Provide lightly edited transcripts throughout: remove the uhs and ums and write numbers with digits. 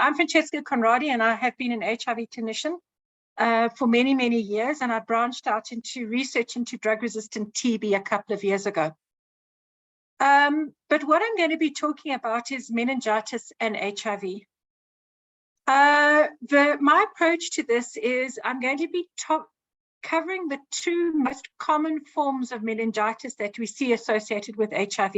I'm Francesca Conradi, and I have been an HIV clinician for many, many years, and I branched out into research into drug-resistant TB a couple of years ago. But what I'm going to be talking about is meningitis and HIV. My approach to this is I'm going to be covering the two most common forms of meningitis that we see associated with HIV.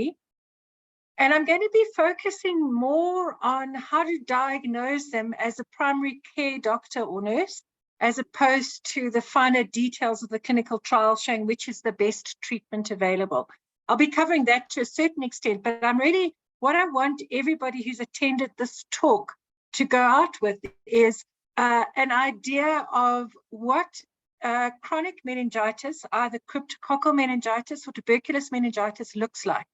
And I'm going to be focusing more on how to diagnose them as a primary care doctor or nurse, as opposed to the finer details of the clinical trial showing which is the best treatment available. I'll be covering that to a certain extent, but what I want everybody who's attended this talk to go out with is an idea of what chronic meningitis, either cryptococcal meningitis or tuberculous meningitis, looks like,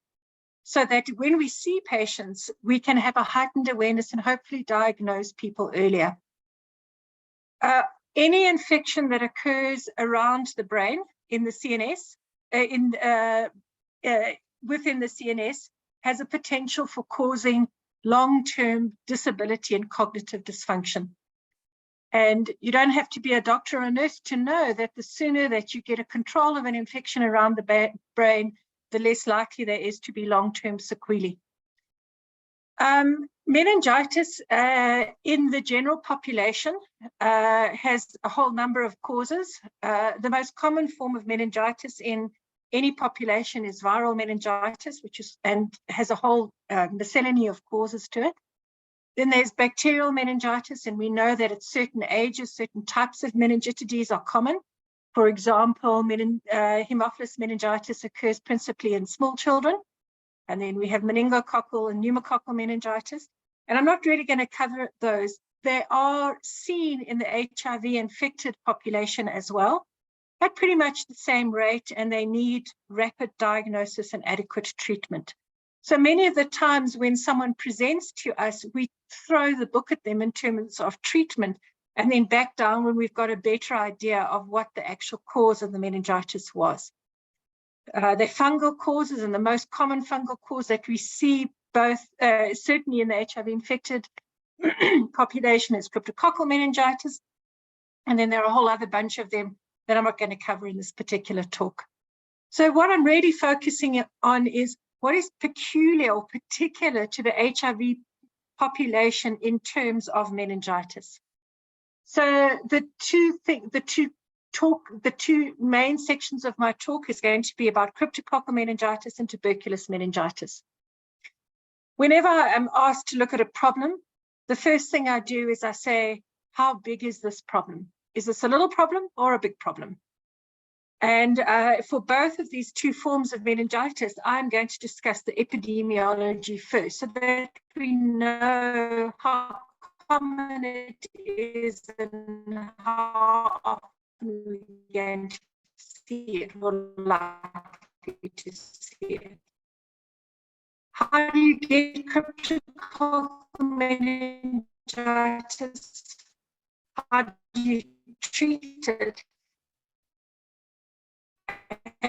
so that when we see patients, we can have a heightened awareness and hopefully diagnose people earlier. Any infection that occurs around the brain in the CNS, within the CNS, has a potential for causing long-term disability and cognitive dysfunction. And you don't have to be a doctor or a nurse to know that the sooner that you get a control of an infection around the brain, the less likely there is to be long-term sequelae. Meningitis in the general population has a whole number of causes. The most common form of meningitis in any population is viral meningitis, and has a whole miscellany of causes to it. Then there's bacterial meningitis, and we know that at certain ages, certain types of meningitides are common. For example, Haemophilus meningitis occurs principally in small children. And then we have meningococcal and pneumococcal meningitis. And I'm not really going to cover those. They are seen in the HIV-infected population as well, at pretty much the same rate, and they need rapid diagnosis and adequate treatment. So many of the times when someone presents to us, we throw the book at them in terms of treatment and then back down when we've got a better idea of what the actual cause of the meningitis was. They're fungal causes, and the most common fungal cause that we see both, certainly in the HIV-infected population, is cryptococcal meningitis. And then there are a whole other bunch of them that I'm not going to cover in this particular talk. So what I'm really focusing on is what is peculiar or particular to the HIV population in terms of meningitis. So the two main sections of my talk is going to be about cryptococcal meningitis and tuberculous meningitis. Whenever I'm asked to look at a problem, the first thing I do is I say, how big is this problem? Is this a little problem or a big problem? And for both of these two forms of meningitis, I'm going to discuss the epidemiology first, so that we know how common it is and how often we're going to see it, or likely to see it. How do you get cryptococcal meningitis? How do you treat it?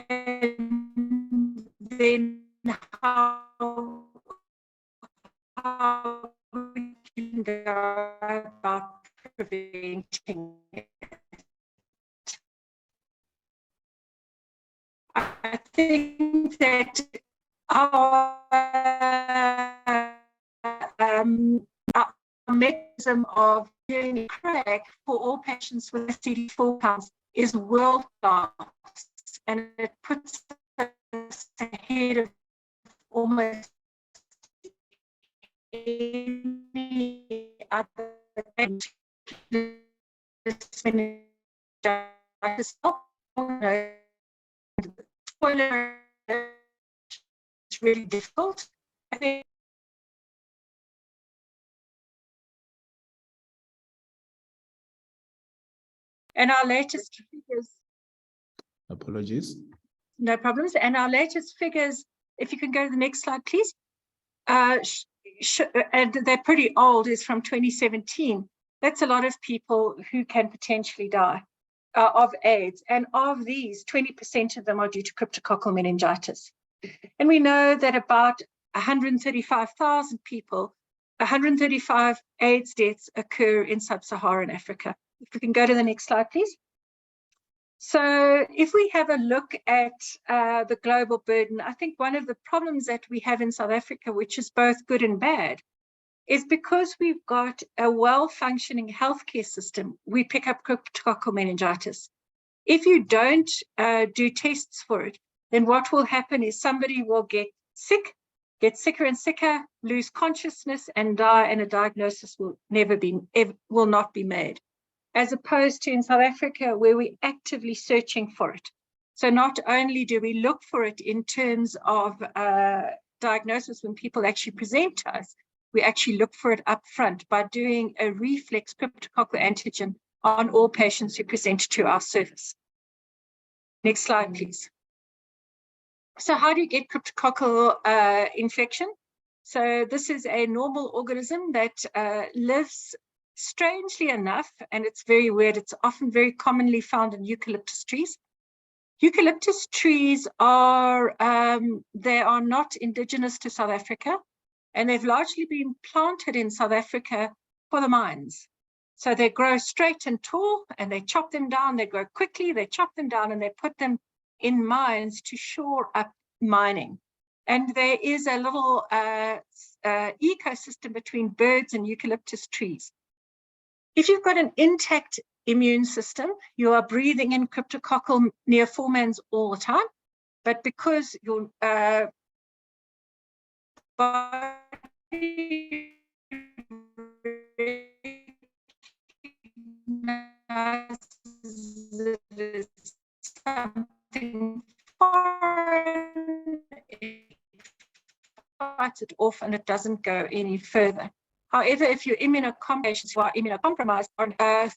And then how we can go about preventing it. I think that our mechanism of doing crack for all patients with CD4 counts is world-class, and it puts us ahead of almost any other it's really difficult. I think and our latest figures. Apologies. No problems. And our latest figures, if you can go to the next slide, please. And they're pretty old, is from 2017. That's a lot of people who can potentially die of AIDS. And of these, 20% of them are due to cryptococcal meningitis. And we know that about 135,000 people 135 AIDS deaths occur in sub-Saharan Africa. If we can go to the next slide, please. So if we have a look at the global burden, I think one of the problems that we have in South Africa, which is both good and bad, is because we've got a well-functioning healthcare system, we pick up cryptococcal meningitis. If you don't do tests for it, then what will happen is somebody will get sick, get sicker and sicker, lose consciousness and die, and a diagnosis will not be made. As opposed to in South Africa, where we're actively searching for it. So not only do we look for it in terms of diagnosis when people actually present to us, we actually look for it up front by doing a reflex cryptococcal antigen on all patients who present to our service. Next slide, please. So how do you get cryptococcal infection? So this is a normal organism that lives, strangely enough, and it's very weird, it's often very commonly found in eucalyptus trees. Eucalyptus trees are, they are not indigenous to South Africa, and they've largely been planted in South Africa for the mines. So they grow straight and tall, and they chop them down, they grow quickly, they chop them down, and they put them in mines to shore up mining. And there is a little ecosystem between birds and eucalyptus trees. If you've got an intact immune system, you are breathing in cryptococcal neoformans all the time, but because your body recognizes something foreign, it fights it off and it doesn't go any further. However, if you're patients who are immunocompromised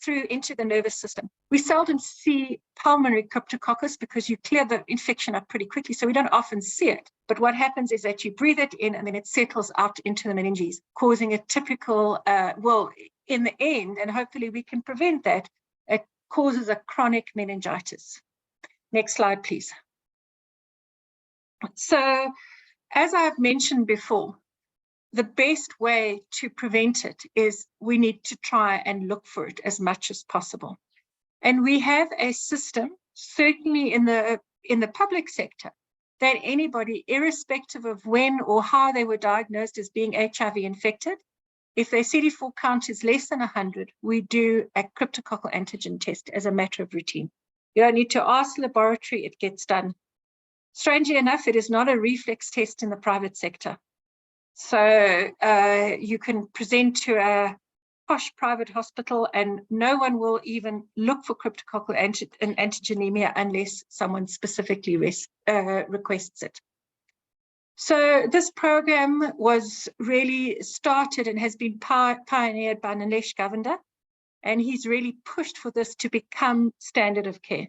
through into the nervous system, we seldom see pulmonary cryptococcus because you clear the infection up pretty quickly, so we don't often see it. But what happens is that you breathe it in and then it settles out into the meninges, causing a typical, well, in the end, and hopefully we can prevent that, it causes a chronic meningitis. Next slide, please. So, as I've mentioned before, the best way to prevent it is we need to try and look for it as much as possible. And we have a system, certainly in the public sector, that anybody, irrespective of when or how they were diagnosed as being HIV infected, if their CD4 count is less than 100, we do a cryptococcal antigen test as a matter of routine. You don't need to ask the laboratory, it gets done. Strangely enough, it is not a reflex test in the private sector. So you can present to a posh private hospital and no one will even look for cryptococcal antigenemia unless someone specifically requests it. So this program was really started and has been pioneered by Nilesh Govender, and he's really pushed for this to become standard of care.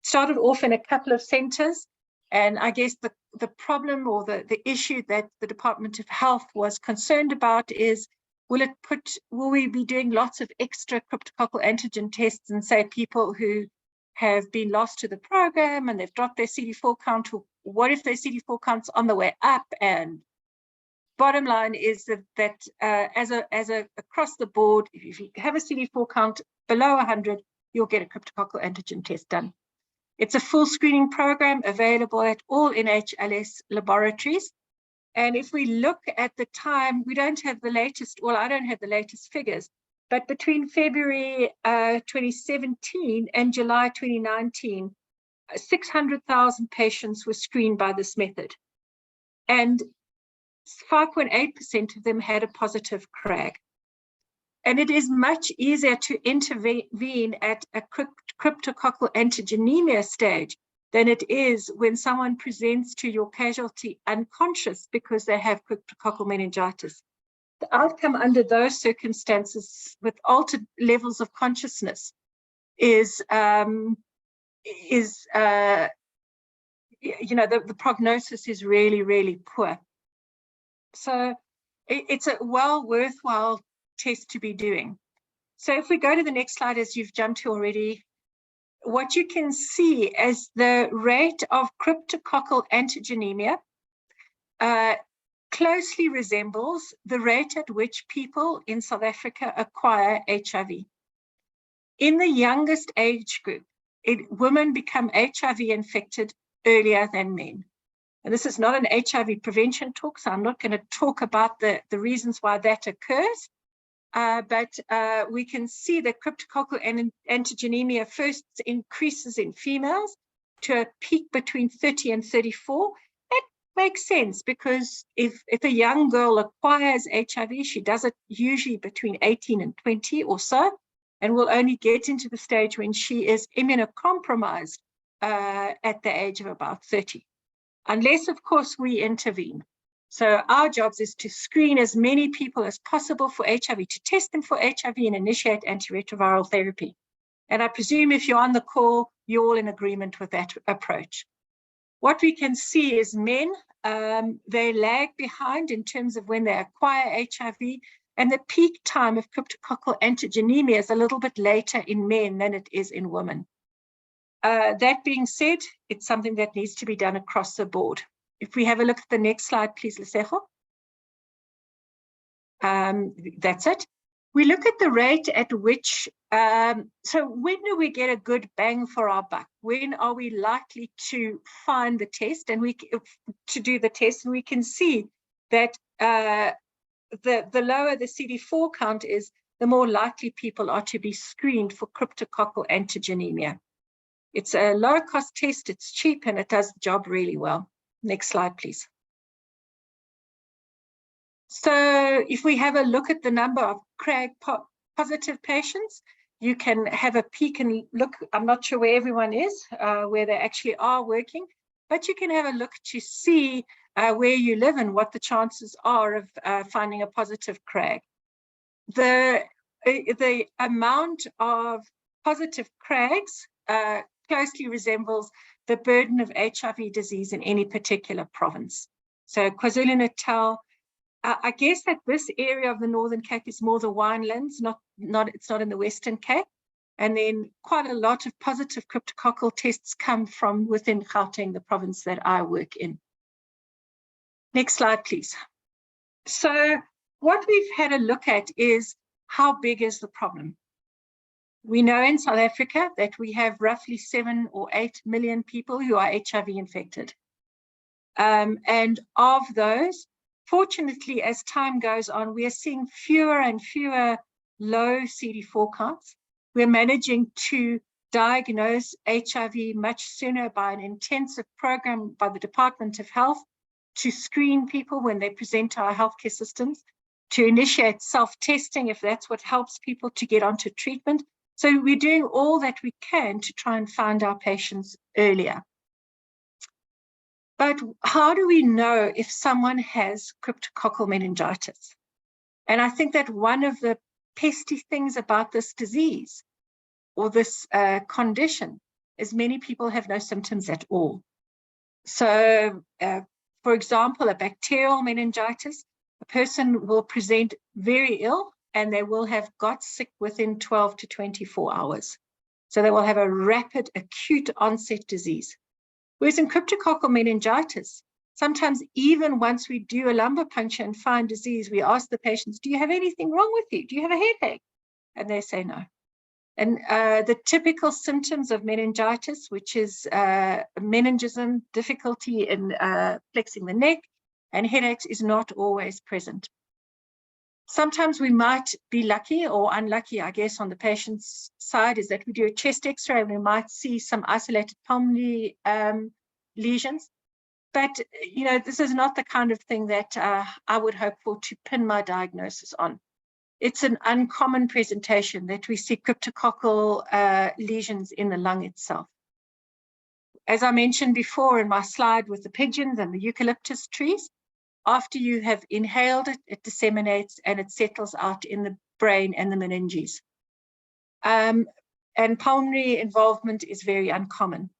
Started off in a couple of centers, and I guess the problem or the issue that the Department of Health was concerned about is, will we be doing lots of extra cryptococcal antigen tests and say people who have been lost to the program and they've dropped their CD4 count, what if their CD4 count's on the way up? And bottom line is that as across the board, if you have a CD4 count below 100, you'll get a cryptococcal antigen test done. It's a full screening program available at all NHLS laboratories. And if we look at the time, we don't have the latest, well, I don't have the latest figures, but between February 2017 and July 2019, 600,000 patients were screened by this method. And 5.8% of them had a positive CRAG. And it is much easier to intervene at a cryptococcal antigenemia stage than it is when someone presents to your casualty unconscious because they have cryptococcal meningitis. The outcome under those circumstances with altered levels of consciousness is the prognosis is really, really poor. So it's a worthwhile test to be doing. So if we go to the next slide, as you've jumped to already, what you can see as the rate of cryptococcal antigenemia closely resembles the rate at which people in South Africa acquire HIV. In the youngest age group, women become HIV infected earlier than men. And this is not an HIV prevention talk, so I'm not going to talk about the reasons why that occurs. But we can see that cryptococcal antigenemia first increases in females to a peak between 30 and 34. That makes sense, because if a young girl acquires HIV, she does it usually between 18 and 20 or so, and will only get into the stage when she is immunocompromised at the age of about 30. Unless, of course, we intervene. So our jobs is to screen as many people as possible for HIV, to test them for HIV and initiate antiretroviral therapy. And I presume if you're on the call, you're all in agreement with that approach. What we can see is men, they lag behind in terms of when they acquire HIV, and the peak time of cryptococcal antigenemia is a little bit later in men than it is in women. That being said, it's something that needs to be done across the board. If we have a look at the next slide, please, Lesego. That's it. We look at the rate at which, so when do we get a good bang for our buck? When are we likely to find the test and to do the test? And we can see that the lower the CD4 count is, the more likely people are to be screened for cryptococcal antigenemia. It's a low-cost test, it's cheap, and it does the job really well. Next slide, please. So if we have a look at the number of CRAG positive patients, you can have a peek and look. I'm not sure where everyone is, where they actually are working, but you can have a look to see where you live and what the chances are of finding a positive CRAG. The amount of positive CRAGs closely resembles the burden of HIV disease in any particular province. So KwaZulu-Natal, I guess that this area of the Northern Cape is more the winelands, it's not in the Western Cape. And then quite a lot of positive cryptococcal tests come from within Gauteng, the province that I work in. Next slide, please. So what we've had a look at is, how big is the problem? We know in South Africa that we have roughly 7 or 8 million people who are HIV infected. And of those, fortunately, as time goes on, we are seeing fewer and fewer low CD4 counts. We're managing to diagnose HIV much sooner by an intensive program by the Department of Health to screen people when they present to our healthcare systems, to initiate self-testing if that's what helps people to get onto treatment. So we're doing all that we can to try and find our patients earlier. But how do we know if someone has cryptococcal meningitis? And I think that one of the pesky things about this disease or this condition is many people have no symptoms at all. So, for example, a bacterial meningitis, a person will present very ill and they will have got sick within 12 to 24 hours. So they will have a rapid acute onset disease. Whereas in cryptococcal meningitis, sometimes even once we do a lumbar puncture and find disease, we ask the patients, do you have anything wrong with you? Do you have a headache? And they say no. And the typical symptoms of meningitis, which is meningism, difficulty in flexing the neck, and headaches, is not always present. Sometimes we might be lucky or unlucky, I guess, on the patient's side, is that we do a chest X-ray and we might see some isolated pulmonary lesions. But, you know, this is not the kind of thing that I would hope for to pin my diagnosis on. It's an uncommon presentation that we see cryptococcal lesions in the lung itself. As I mentioned before in my slide with the pigeons and the eucalyptus trees, after you have inhaled it, it disseminates and it settles out in the brain and the meninges. And pulmonary involvement is very uncommon.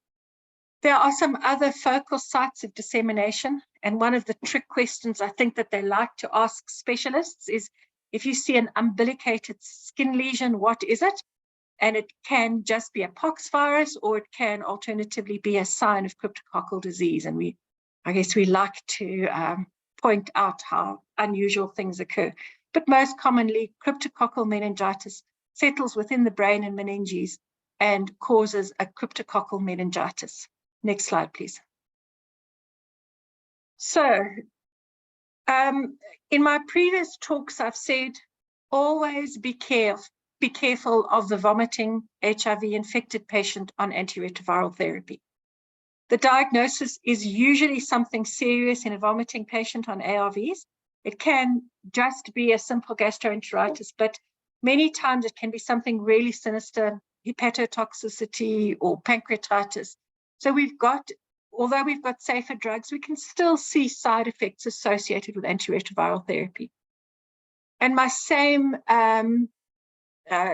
There are some other focal sites of dissemination, and one of the trick questions I think that they like to ask specialists is, if you see an umbilicated skin lesion, what is it? And it can just be a pox virus, or it can alternatively be a sign of cryptococcal disease. And I guess we like to point out how unusual things occur. But most commonly, cryptococcal meningitis settles within the brain and meninges and causes a cryptococcal meningitis. Next slide, please. So, in my previous talks, I've said, always be careful of the vomiting HIV-infected patient on antiretroviral therapy. The diagnosis is usually something serious in a vomiting patient on ARVs. It can just be a simple gastroenteritis, but many times it can be something really sinister, hepatotoxicity or pancreatitis. So although we've got safer drugs, we can still see side effects associated with antiretroviral therapy. And my same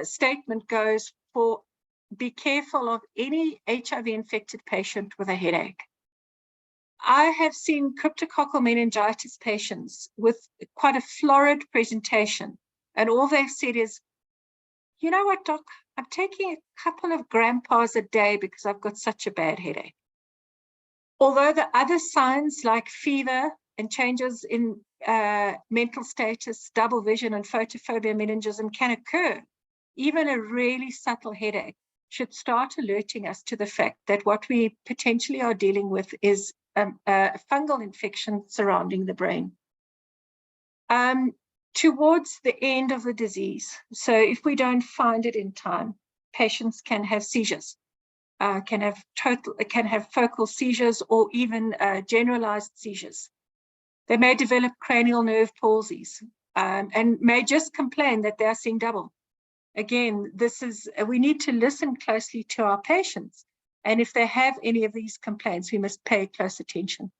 statement goes for be careful of any HIV-infected patient with a headache. I have seen cryptococcal meningitis patients with quite a florid presentation, and all they've said is, you know what, doc, I'm taking a couple of grandpas a day because I've got such a bad headache. Although the other signs like fever and changes in mental status, double vision, and photophobia meningism can occur, even a really subtle headache should start alerting us to the fact that what we potentially are dealing with is a fungal infection surrounding the brain. Towards the end of the disease, so if we don't find it in time, patients can have seizures, can have focal seizures or even generalized seizures. They may develop cranial nerve palsies and may just complain that they are seeing double. Again, we need to listen closely to our patients. And if they have any of these complaints, we must pay close attention.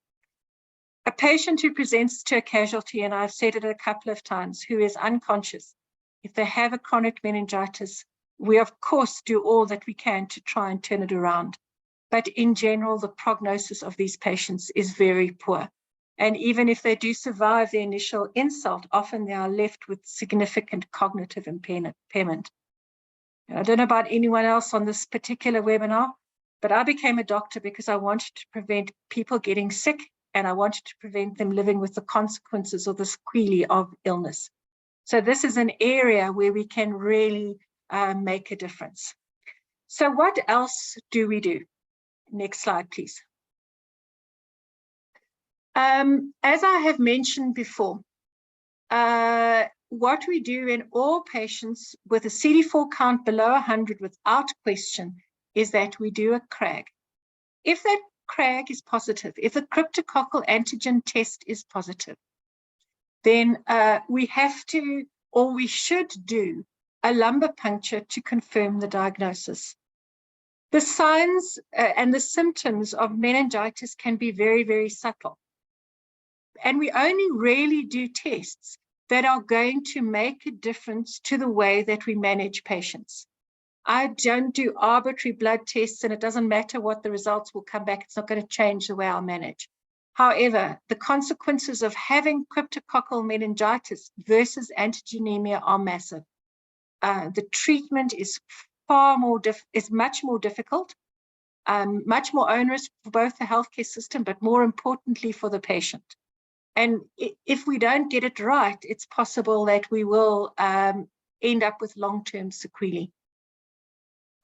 A patient who presents to a casualty, and I've said it a couple of times, who is unconscious, if they have a chronic meningitis, we of course do all that we can to try and turn it around. But in general, the prognosis of these patients is very poor. And even if they do survive the initial insult, often they are left with significant cognitive impairment. I don't know about anyone else on this particular webinar, but I became a doctor because I wanted to prevent people getting sick, and I wanted to prevent them living with the consequences or the sequelae of illness. So this is an area where we can really make a difference. So what else do we do? Next slide, please. As I have mentioned before, what we do in all patients with a CD4 count below 100 without question is that we do a CRAG. If that CRAG is positive, if the cryptococcal antigen test is positive, then we have to, or we should do, a lumbar puncture to confirm the diagnosis. The signs and the symptoms of meningitis can be very, very subtle. And we only really do tests that are going to make a difference to the way that we manage patients. I don't do arbitrary blood tests, and it doesn't matter what the results will come back. It's not going to change the way I'll manage. However, the consequences of having cryptococcal meningitis versus antigenemia are massive. The treatment is much more difficult, much more onerous for both the healthcare system, but more importantly for the patient. And if we don't get it right, it's possible that we will end up with long-term sequelae.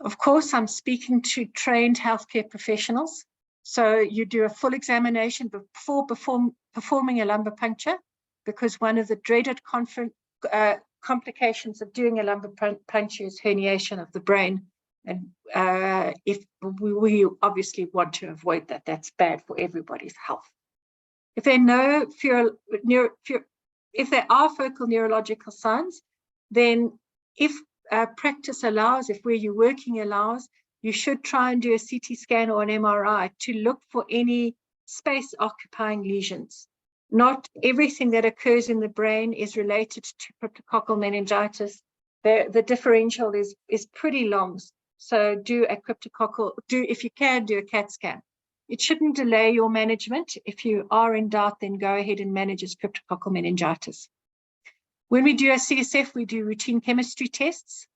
Of course, I'm speaking to trained healthcare professionals. So you do a full examination before performing a lumbar puncture, because one of the dreaded complications of doing a lumbar puncture is herniation of the brain. And if we obviously want to avoid that, that's bad for everybody's health. If there are focal neurological signs, then if practice allows, if where you're working allows, you should try and do a CT scan or an MRI to look for any space-occupying lesions. Not everything that occurs in the brain is related to cryptococcal meningitis. The differential is pretty long. So if you can, do a CAT scan. It shouldn't delay your management. If you are in doubt, then go ahead and manage as cryptococcal meningitis. When we do a CSF, we do routine chemistry tests.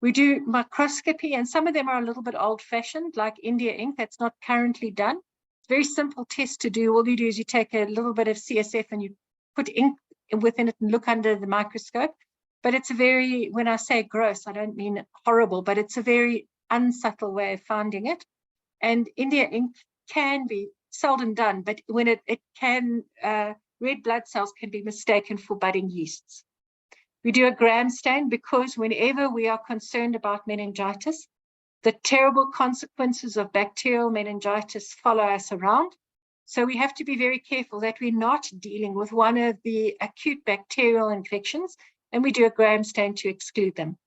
We do microscopy, and some of them are a little bit old-fashioned, like India ink. That's not currently done. It's a very simple test to do. All you do is you take a little bit of CSF and you put ink within it and look under the microscope. But it's a very, when I say gross, I don't mean horrible, but it's a very unsubtle way of finding it. And India ink can be seldom done, but when it can, red blood cells can be mistaken for budding yeasts. We do a gram stain because whenever we are concerned about meningitis, the terrible consequences of bacterial meningitis follow us around. So we have to be very careful that we're not dealing with one of the acute bacterial infections, and we do a gram stain to exclude them.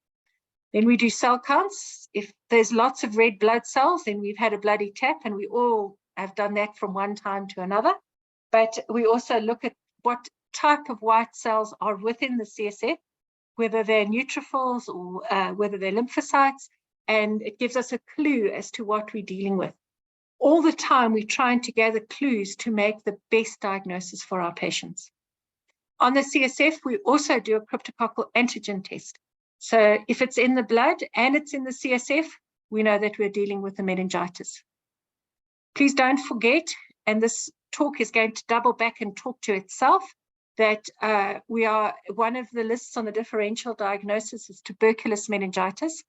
Then we do cell counts. If there's lots of red blood cells, then we've had a bloody tap, and we all have done that from one time to another. But we also look at what type of white cells are within the CSF, whether they're neutrophils or whether they're lymphocytes, and it gives us a clue as to what we're dealing with. All the time, we're trying to gather clues to make the best diagnosis for our patients. On the CSF, we also do a cryptococcal antigen test. So if it's in the blood and it's in the CSF, we know that we're dealing with the meningitis. Please don't forget, and this talk is going to double back and talk to itself, that we are one of the lists on the differential diagnosis is tuberculous meningitis.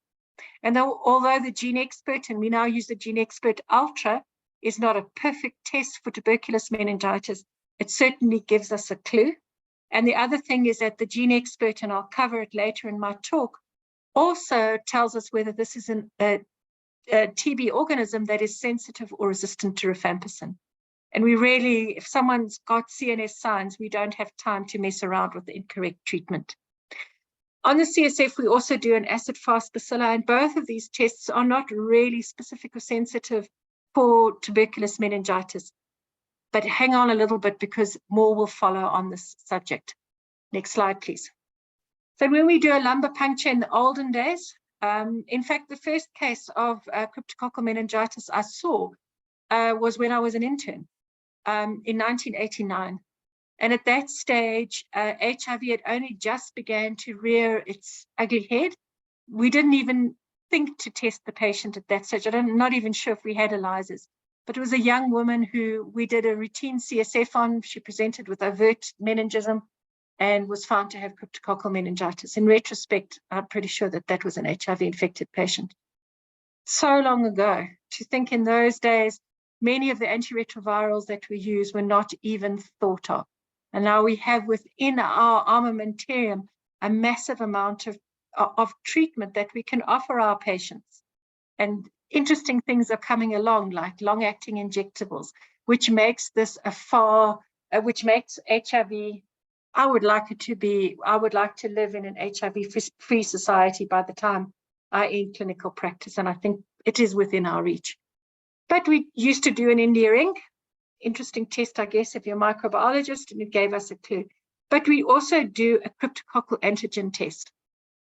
And although the Gene Expert, and we now use the Gene Expert Ultra, is not a perfect test for tuberculous meningitis, it certainly gives us a clue. And the other thing is that the Gene Expert, and I'll cover it later in my talk, also tells us whether this is a TB organism that is sensitive or resistant to rifampicin. And we really, if someone's got CNS signs, we don't have time to mess around with the incorrect treatment. On the CSF, we also do an acid-fast bacilli, and both of these tests are not really specific or sensitive for tuberculous meningitis. But hang on a little bit because more will follow on this subject. Next slide, please. So when we do a lumbar puncture in the olden days, in fact, the first case of cryptococcal meningitis I saw was when I was an intern in 1989. And at that stage, HIV had only just began to rear its ugly head. We didn't even think to test the patient at that stage. I'm not even sure if we had ELISAs. But it was a young woman who we did a routine CSF on. She presented with overt meningism and was found to have cryptococcal meningitis. In retrospect, I'm pretty sure that that was an HIV-infected patient. So long ago, to think in those days, many of the antiretrovirals that we use were not even thought of. And now we have within our armamentarium a massive amount of treatment that we can offer our patients. And interesting things are coming along, like long-acting injectables, which makes this which makes HIV, I would like to live in an HIV-free society by the time I end clinical practice, and I think it is within our reach. But we used to do an India ink, interesting test, I guess, if you're a microbiologist, and it gave us a clue. But we also do a cryptococcal antigen test.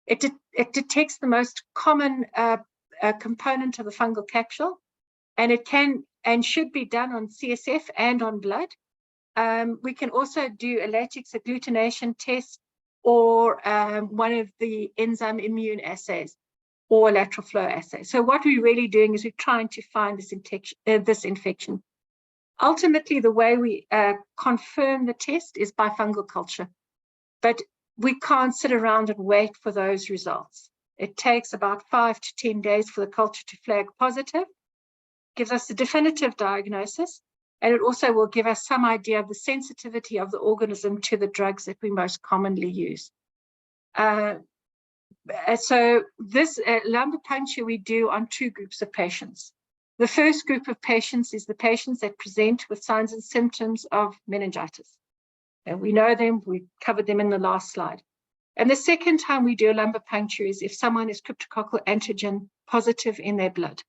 It detects the most common component of the fungal capsule, and it can and should be done on CSF and on blood. We can also do a latex agglutination test or one of the enzyme immune assays or lateral flow assay. So what we're really doing is we're trying to find this infection. Ultimately, the way we confirm the test is by fungal culture, but we can't sit around and wait for those results. It takes about 5 to 10 days for the culture to flag positive, gives us a definitive diagnosis, and it also will give us some idea of the sensitivity of the organism to the drugs that we most commonly use. So this lumbar puncture we do on 2 groups of patients. The first group of patients is the patients that present with signs and symptoms of meningitis. And we know them, we covered them in the last slide. And the second time we do a lumbar puncture is if someone is cryptococcal antigen positive in their blood.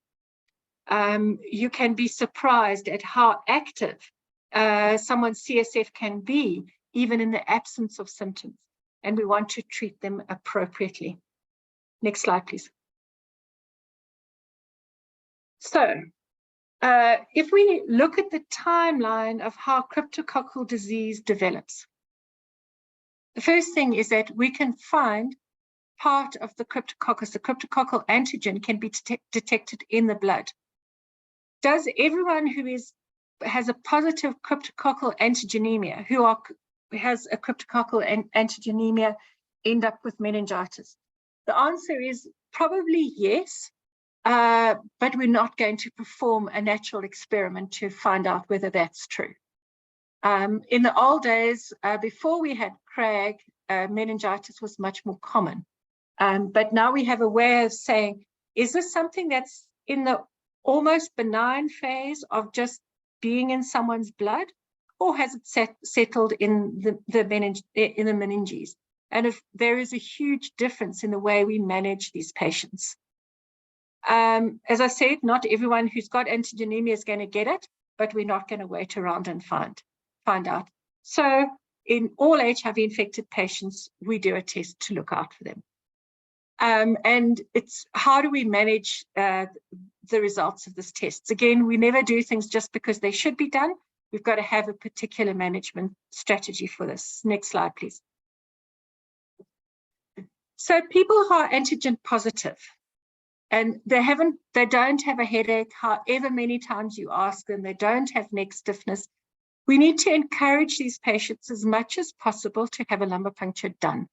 You can be surprised at how active someone's CSF can be, even in the absence of symptoms. And we want to treat them appropriately. Next slide, please. So if we look at the timeline of how cryptococcal disease develops, the first thing is that we can find part of the cryptococcus. The cryptococcal antigen can be detected in the blood. Does everyone who has a positive cryptococcal antigenemia, who are has a cryptococcal antigenemia end up with meningitis? The answer is probably yes, but we're not going to perform a natural experiment to find out whether that's true. In the old days, before we had CRAG, meningitis was much more common. But now we have a way of saying, is this something that's in the almost benign phase of just being in someone's blood, or has it settled in the meninges? And if there is a huge difference in the way we manage these patients. As I said, not everyone who's got antigenemia is going to get it, but we're not going to wait around and find out. So in all HIV-infected patients, we do a test to look out for them. And it's how do we manage the results of this test? Again, we never do things just because they should be done. We've got to have a particular management strategy for this. Next slide, please. So people who are antigen positive and they don't have a headache, however many times you ask them, they don't have neck stiffness. We need to encourage these patients as much as possible to have a lumbar puncture done,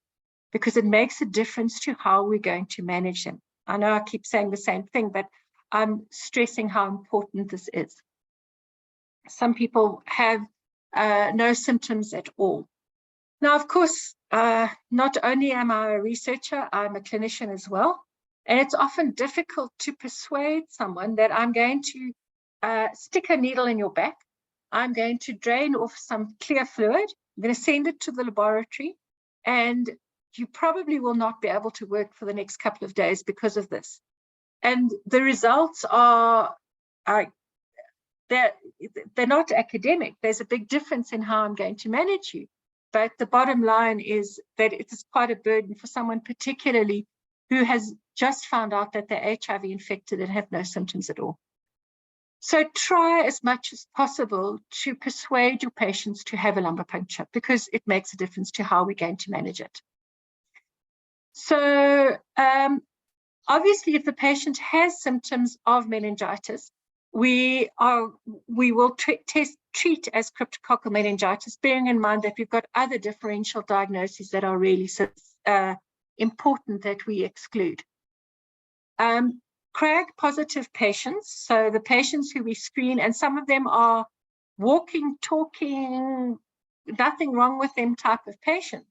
because it makes a difference to how we're going to manage them. I know I keep saying the same thing, but I'm stressing how important this is. Some people have no symptoms at all. Now, of course, not only am I a researcher, I'm a clinician as well. And it's often difficult to persuade someone that I'm going to stick a needle in your back. I'm going to drain off some clear fluid. I'm going to send it to the laboratory, and you probably will not be able to work for the next couple of days because of this. And the results are they're not academic. There's a big difference in how I'm going to manage you. But the bottom line is that it is quite a burden for someone, particularly who has just found out that they're HIV infected and have no symptoms at all. So try as much as possible to persuade your patients to have a lumbar puncture, because it makes a difference to how we're going to manage it. So obviously, if the patient has symptoms of meningitis, we will treat as cryptococcal meningitis, bearing in mind that we've got other differential diagnoses that are really important that we exclude. CRAG positive patients, so the patients who we screen, and some of them are walking, talking, nothing wrong with them type of patients,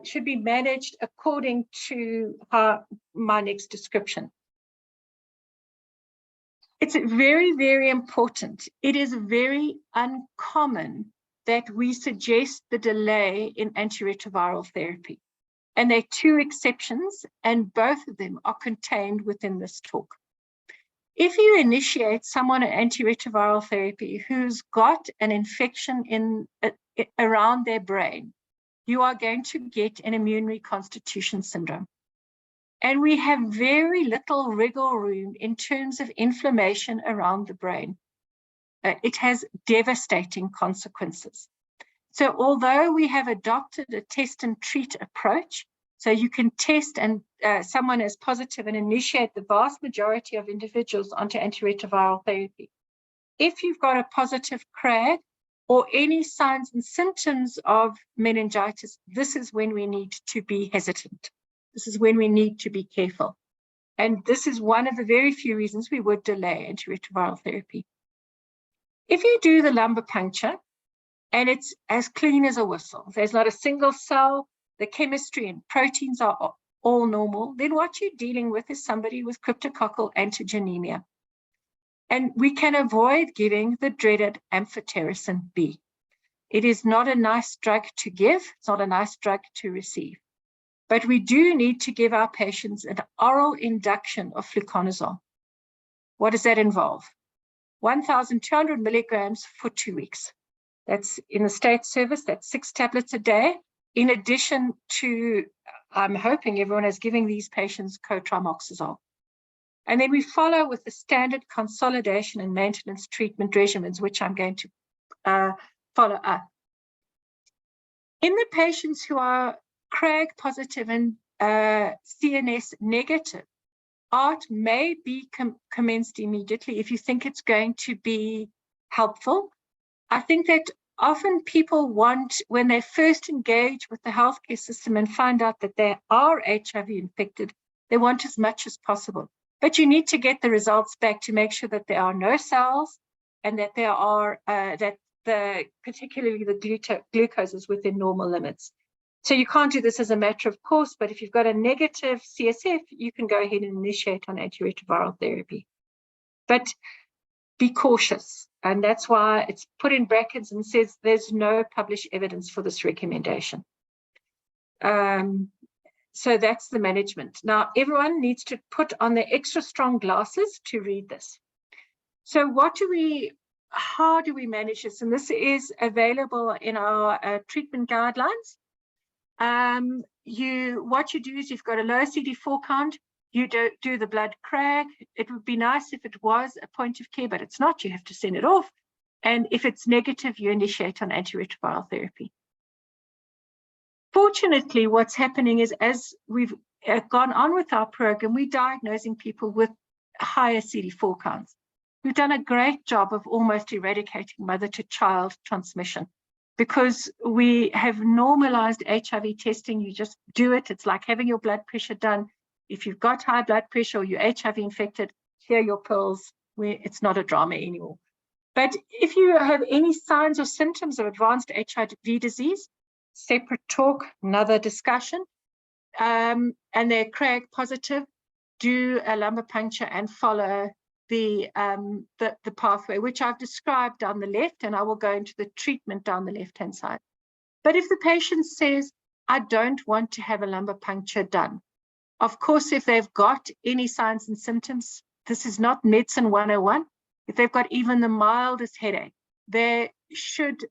should be managed according to my next description. It's very, very important. It is very uncommon that we suggest the delay in antiretroviral therapy. And there are two exceptions, and both of them are contained within this talk. If you initiate someone on antiretroviral therapy who's got an infection around their brain, you are going to get an immune reconstitution syndrome. And we have very little wriggle room in terms of inflammation around the brain. It has devastating consequences. So although we have adopted a test and treat approach, so you can test and someone is positive and initiate the vast majority of individuals onto antiretroviral therapy. If you've got a positive CRAG or any signs and symptoms of meningitis, this is when we need to be hesitant. This is when we need to be careful. And this is one of the very few reasons we would delay antiretroviral therapy. If you do the lumbar puncture, and it's as clean as a whistle, there's not a single cell, the chemistry and proteins are all normal, then what you're dealing with is somebody with cryptococcal antigenemia. And we can avoid giving the dreaded amphotericin B. It is not a nice drug to give, it's not a nice drug to receive. But we do need to give our patients an oral induction of fluconazole. What does that involve? 1,200 milligrams for 2 weeks. That's in the state service, that's 6 tablets a day. In addition to, I'm hoping everyone is giving these patients cotrimoxazole. And then we follow with the standard consolidation and maintenance treatment regimens, which I'm going to follow up. In the patients who are CRAG positive and CNS negative, ART may be commenced immediately if you think it's going to be helpful. I think that often people want, when they first engage with the healthcare system and find out that they are HIV infected, they want as much as possible. But you need to get the results back to make sure that there are no cells and that there are, particularly the glucose is within normal limits. So you can't do this as a matter of course, but if you've got a negative CSF, you can go ahead and initiate on antiretroviral therapy. But be cautious, and that's why it's put in brackets and says there's no published evidence for this recommendation. So that's the management. Now, everyone needs to put on their extra strong glasses to read this. So how do we manage this? And this is available in our treatment guidelines. What you do is you've got a low CD4 count, you do the blood crag. It would be nice if it was a point of care, but it's not. You have to send it off. And if it's negative, you initiate on antiretroviral therapy. Fortunately, what's happening is as we've gone on with our program, we're diagnosing people with higher CD4 counts. We've done a great job of almost eradicating mother-to-child transmission because we have normalized HIV testing. You just do it. It's like having your blood pressure done. If you've got high blood pressure or you're HIV infected, here are your pills. It's not a drama anymore. But if you have any signs or symptoms of advanced HIV disease, separate talk, another discussion, and they're CRAG positive, do a lumbar puncture and follow the pathway, which I've described down the left, and I will go into the treatment down the left-hand side. But if the patient says, I don't want to have a lumbar puncture done, of course, if they've got any signs and symptoms, this is not medicine 101. If they've got even the mildest headache, they should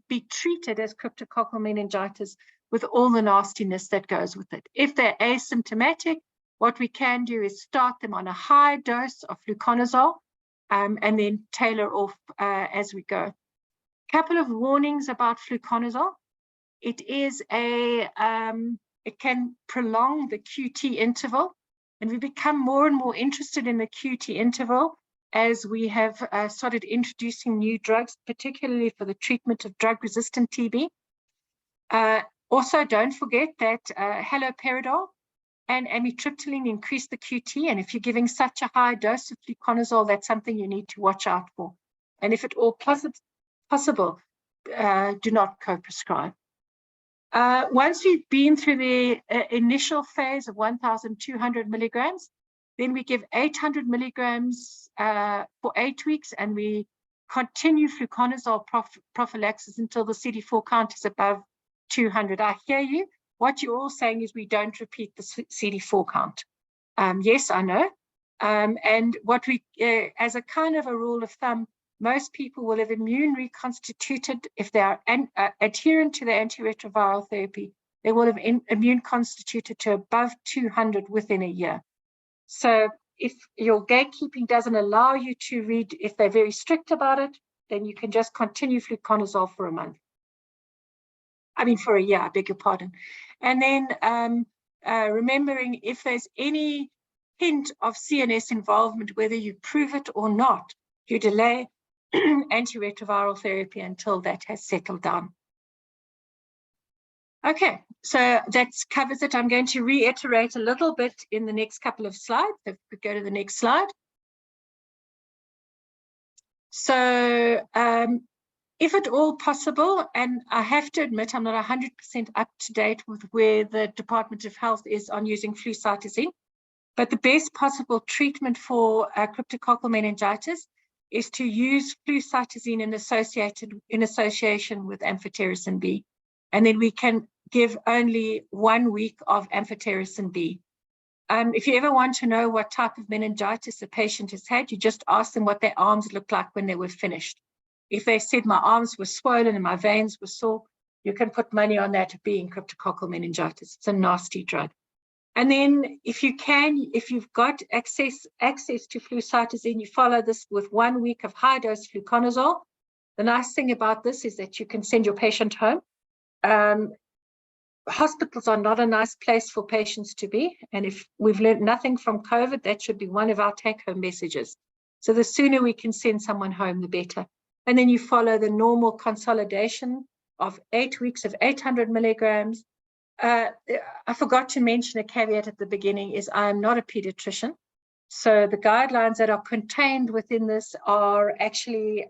be treated as cryptococcal meningitis with all the nastiness that goes with it. If they're asymptomatic, what we can do is start them on a high dose of fluconazole and then tailor off as we go. Couple of warnings about fluconazole. It can prolong the QT interval, and we become more and more interested in the QT interval as we have started introducing new drugs, particularly for the treatment of drug-resistant TB. Also, don't forget that haloperidol and amitriptyline increase the QT, and if you're giving such a high dose of fluconazole, that's something you need to watch out for. And if at all possible, do not co-prescribe. Once we've been through the initial phase of 1,200 milligrams, then we give 800 milligrams for 8 weeks, and we continue fluconazole prophylaxis until the CD4 count is above 200. I hear you. What you're all saying is we don't repeat the CD4 count. Yes, I know. And what we, as a kind of a rule of thumb, most people will have immune reconstituted. If they are adherent to the antiretroviral therapy, they will have immune constituted to above 200 within a year. So if your gatekeeping doesn't allow you to read, if they're very strict about it, then you can just continue fluconazole for a month. I mean, for a year, I beg your pardon. And then remembering if there's any hint of CNS involvement, whether you prove it or not, you delay antiretroviral therapy until that has settled down. Okay, so that covers it. I'm going to reiterate a little bit in the next couple of slides. If we could go to the next slide. So if at all possible, and I have to admit I'm not 100% up to date with where the Department of Health is on using flucytosine, but the best possible treatment for cryptococcal meningitis is to use flucytosine in association with amphotericin B. And then we can give only 1 week of amphotericin B. If you ever want to know what type of meningitis a patient has had, you just ask them what their arms looked like when they were finished. If they said my arms were swollen and my veins were sore, you can put money on that being cryptococcal meningitis. It's a nasty drug. And then if you can, if you've got access to flucytosine, you follow this with 1 week of high dose fluconazole. The nice thing about this is that you can send your patient home. Hospitals are not a nice place for patients to be. And if we've learned nothing from COVID, that should be one of our take-home messages. So the sooner we can send someone home, the better. And then you follow the normal consolidation of 8 weeks of 800 milligrams. I forgot to mention a caveat at the beginning is I am not a pediatrician. So the guidelines that are contained within this are actually,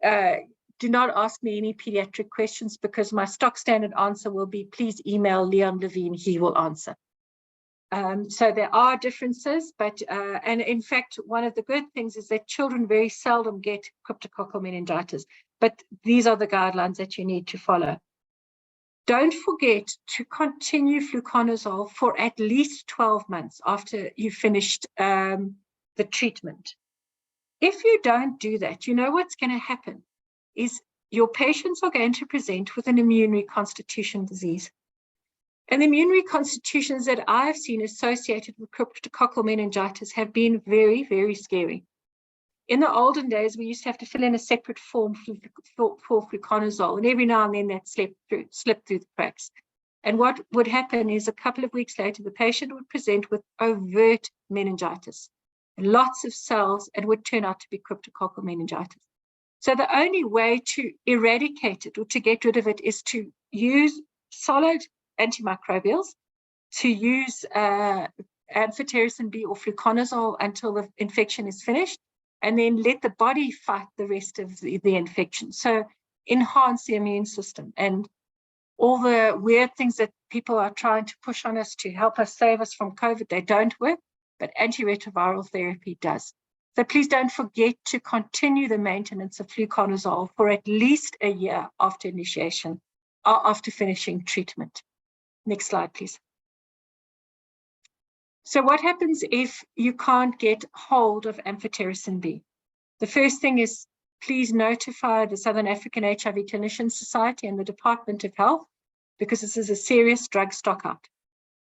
do not ask me any pediatric questions, because my stock standard answer will be, please email Leon Levine, he will answer. So there are differences, but, and in fact, one of the good things is that children very seldom get cryptococcal meningitis, but these are the guidelines that you need to follow. Don't forget to continue fluconazole for at least 12 months after you finished the treatment. If you don't do that, you know what's going to happen is your patients are going to present with an immune reconstitution disease. And the immune reconstitutions that I've seen associated with cryptococcal meningitis have been very, very scary. In the olden days, we used to have to fill in a separate form for fluconazole, and every now and then that slipped through the cracks. And what would happen is a couple of weeks later, the patient would present with overt meningitis, lots of cells, and would turn out to be cryptococcal meningitis. So the only way to eradicate it or to get rid of it is to use solid antimicrobials, to use amphotericin B or fluconazole until the infection is finished, and then let the body fight the rest of the infection. So enhance the immune system. And all the weird things that people are trying to push on us to help us save us from COVID, they don't work, but antiretroviral therapy does. So please don't forget to continue the maintenance of fluconazole for at least a year after initiation, or after finishing treatment. Next slide, please. So what happens if you can't get hold of amphotericin B? The first thing is, please notify the Southern African HIV Clinicians Society and the Department of Health, because this is a serious drug stockout.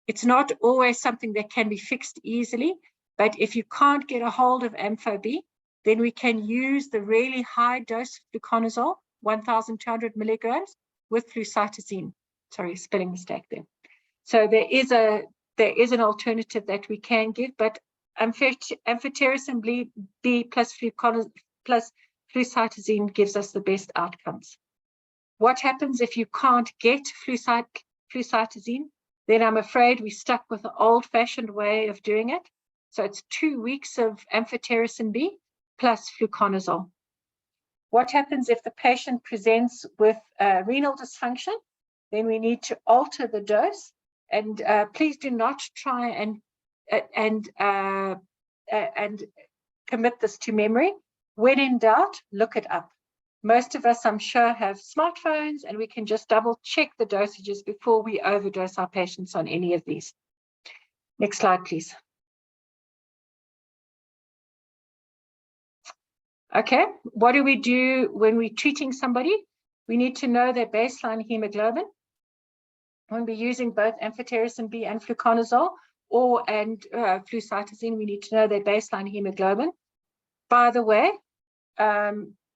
It's not always something that can be fixed easily, but if you can't get a hold of Ampho B, then we can use the really high dose of fluconazole, 1,200 milligrams, with flucytosine. Sorry, spelling mistake there. So there is an alternative that we can give, but amphotericin B plus flucytosine gives us the best outcomes. What happens if you can't get flucytosine? Then I'm afraid we're stuck with the old-fashioned way of doing it. So it's 2 weeks of amphotericin B plus fluconazole. What happens if the patient presents with renal dysfunction? Then we need to alter the dose. And please do not try and commit this to memory. When in doubt, look it up. Most of us, I'm sure, have smartphones, and we can just double check the dosages before we overdose our patients on any of these. Next slide, please. Okay, what do we do when we're treating somebody? We need to know their baseline hemoglobin. When we're using both amphotericin B and fluconazole and flucytosine, we need to know their baseline hemoglobin. By the way,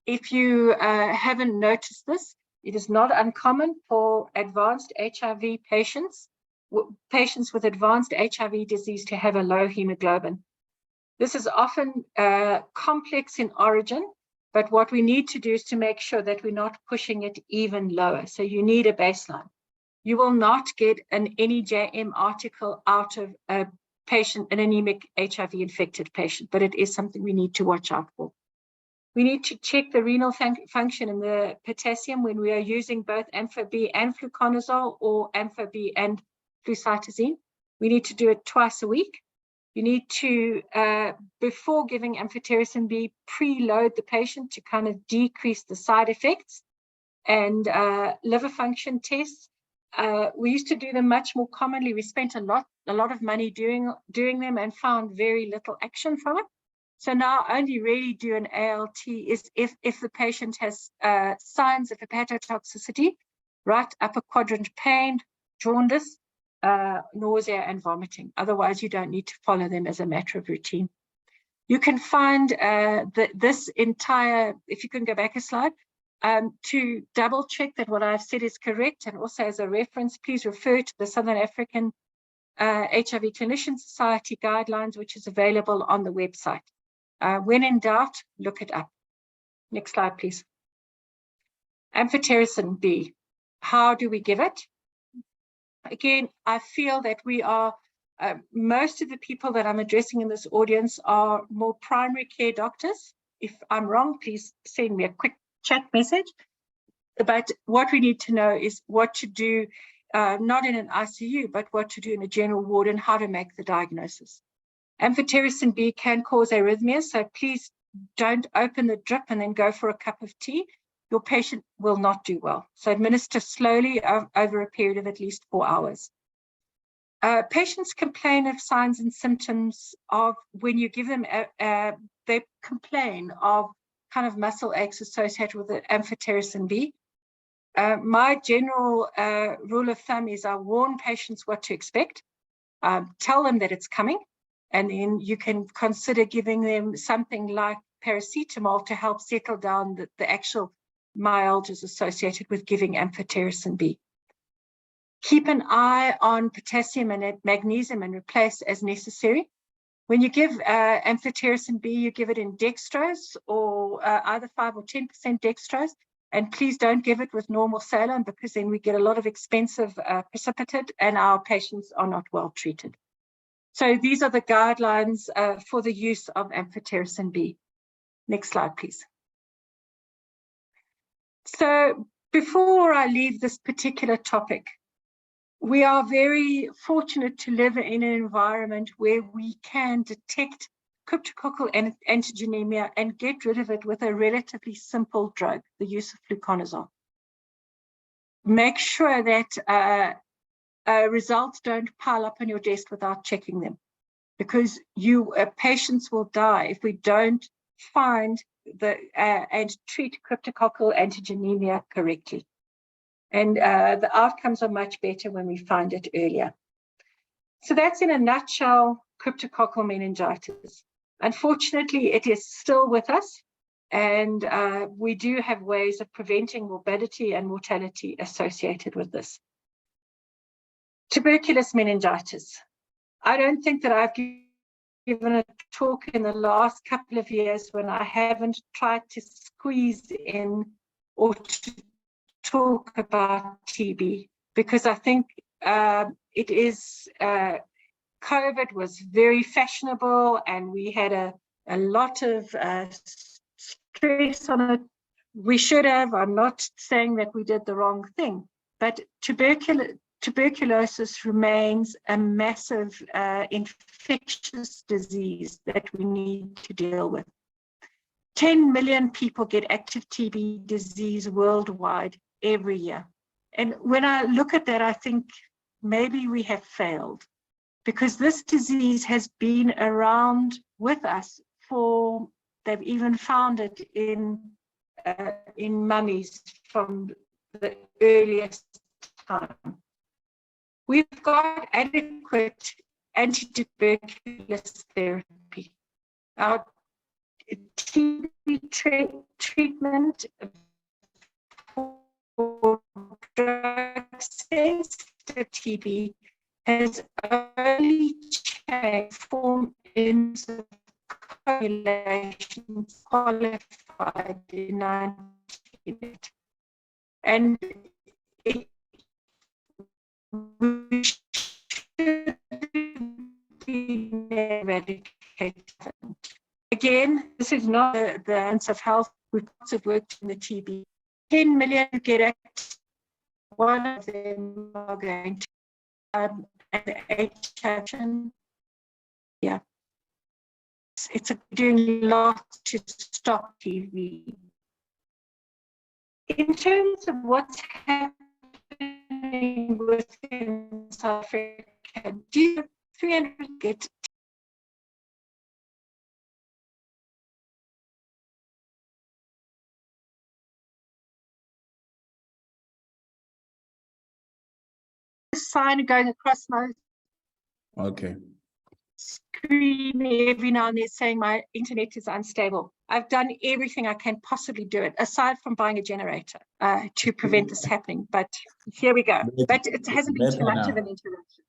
if you haven't noticed this, it is not uncommon for advanced HIV patients with advanced HIV disease to have a low hemoglobin. This is often complex in origin, but what we need to do is to make sure that we're not pushing it even lower. So you need a baseline. You will not get an NEJM article out of a patient, an anemic HIV infected patient, but it is something we need to watch out for. We need to check the renal function and the potassium when we are using both Ampho B and fluconazole, or Ampho B and flucytosine. We need to do it twice a week. You need to, before giving amphotericin B, preload the patient to kind of decrease the side effects. And liver function tests, we used to do them much more commonly. We spent a lot of money doing them and found very little action from it. So now only really do an ALT is if the patient has signs of hepatotoxicity, right upper quadrant pain, jaundice, nausea and vomiting. Otherwise, you don't need to follow them as a matter of routine. You can find this entire, if you can go back a slide, to double check that what I've said is correct, and also as a reference, please refer to the Southern African HIV Clinicians Society guidelines, which is available on the website. When in doubt, look it up. Next slide, please. Amphotericin B. How do we give it? Again, I feel that we are, most of the people that I'm addressing in this audience are more primary care doctors. If I'm wrong, please send me a quick chat message. But what we need to know is what to do, not in an ICU, but what to do in a general ward and how to make the diagnosis. Amphotericin B can cause arrhythmias, so please don't open the drip and then go for a cup of tea. Your patient will not do well. So administer slowly over a period of at least 4 hours. Patients complain of signs and symptoms of when you give them, they complain of kind of muscle aches associated with the amphotericin B. My general rule of thumb is I warn patients what to expect, tell them that it's coming, and then you can consider giving them something like paracetamol to help settle down the actual myalgias associated with giving amphotericin B. Keep an eye on potassium and magnesium and replace as necessary. When you give amphotericin B, you give it in dextrose or either 5 or 10% dextrose. And please don't give it with normal saline because then we get a lot of expensive precipitate and our patients are not well treated. So these are the guidelines for the use of amphotericin B. Next slide, please. So before I leave this particular topic, we are very fortunate to live in an environment where we can detect cryptococcal antigenemia and get rid of it with a relatively simple drug, the use of fluconazole. Make sure that results don't pile up on your desk without checking them, because patients will die if we don't find and treat cryptococcal antigenemia correctly. And the outcomes are much better when we find it earlier. So that's in a nutshell cryptococcal meningitis. Unfortunately, it is still with us, and we do have ways of preventing morbidity and mortality associated with this. Tuberculous meningitis. I don't think that I've given a talk in the last couple of years when I haven't tried to squeeze in or to talk about TB, because I think it is COVID was very fashionable and we had a lot of stress on it. We should have. I'm not saying that we did the wrong thing, but tuberculosis remains a massive infectious disease that we need to deal with. 10 million people get active TB disease worldwide every year. And when I look at that, I think maybe we have failed, because this disease has been around with us for, they've even found it in mummies from the earliest time. We've got adequate anti-tuberculous therapy. Our TB treatment for drug-sensitive TB has only changed form in coagulations qualified in 1980. And we should be eradicated. Again, this is not the answer of health. We've lots of work in the TB. 10 million get active. One of them are going to and HIV. Yeah, it's doing a lot to stop TB. In terms of what's happening within South Africa, do 300 get sign going across my screen every now and then saying my internet is unstable. I've done everything I can possibly do it, aside from buying a generator to prevent this happening. But here we go. But it hasn't been too much of an interruption.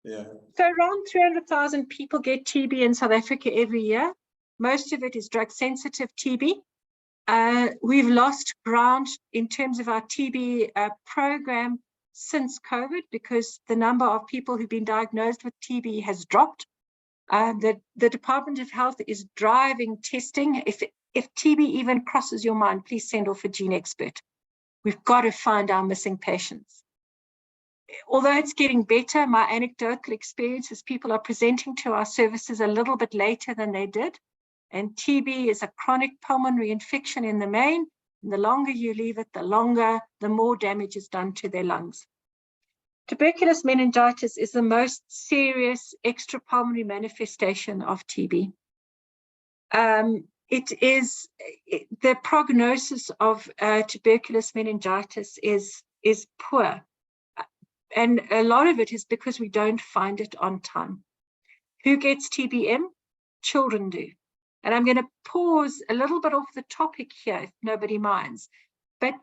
Yeah. So around 300,000 people get TB in South Africa every year. Most of it is drug-sensitive TB. We've lost ground in terms of our TB program since COVID, because the number of people who've been diagnosed with TB has dropped. The Department of Health is driving testing. If TB even crosses your mind, please send off a gene expert. We've got to find our missing patients. Although it's getting better, my anecdotal experience is people are presenting to our services a little bit later than they did. And TB is a chronic pulmonary infection in the main. And the longer you leave it, the more damage is done to their lungs. Tuberculous meningitis is the most serious extrapulmonary manifestation of TB. The prognosis of tuberculous meningitis is poor. And a lot of it is because we don't find it on time. Who gets TBM? Children do. And I'm going to pause a little bit off the topic here, if nobody minds. But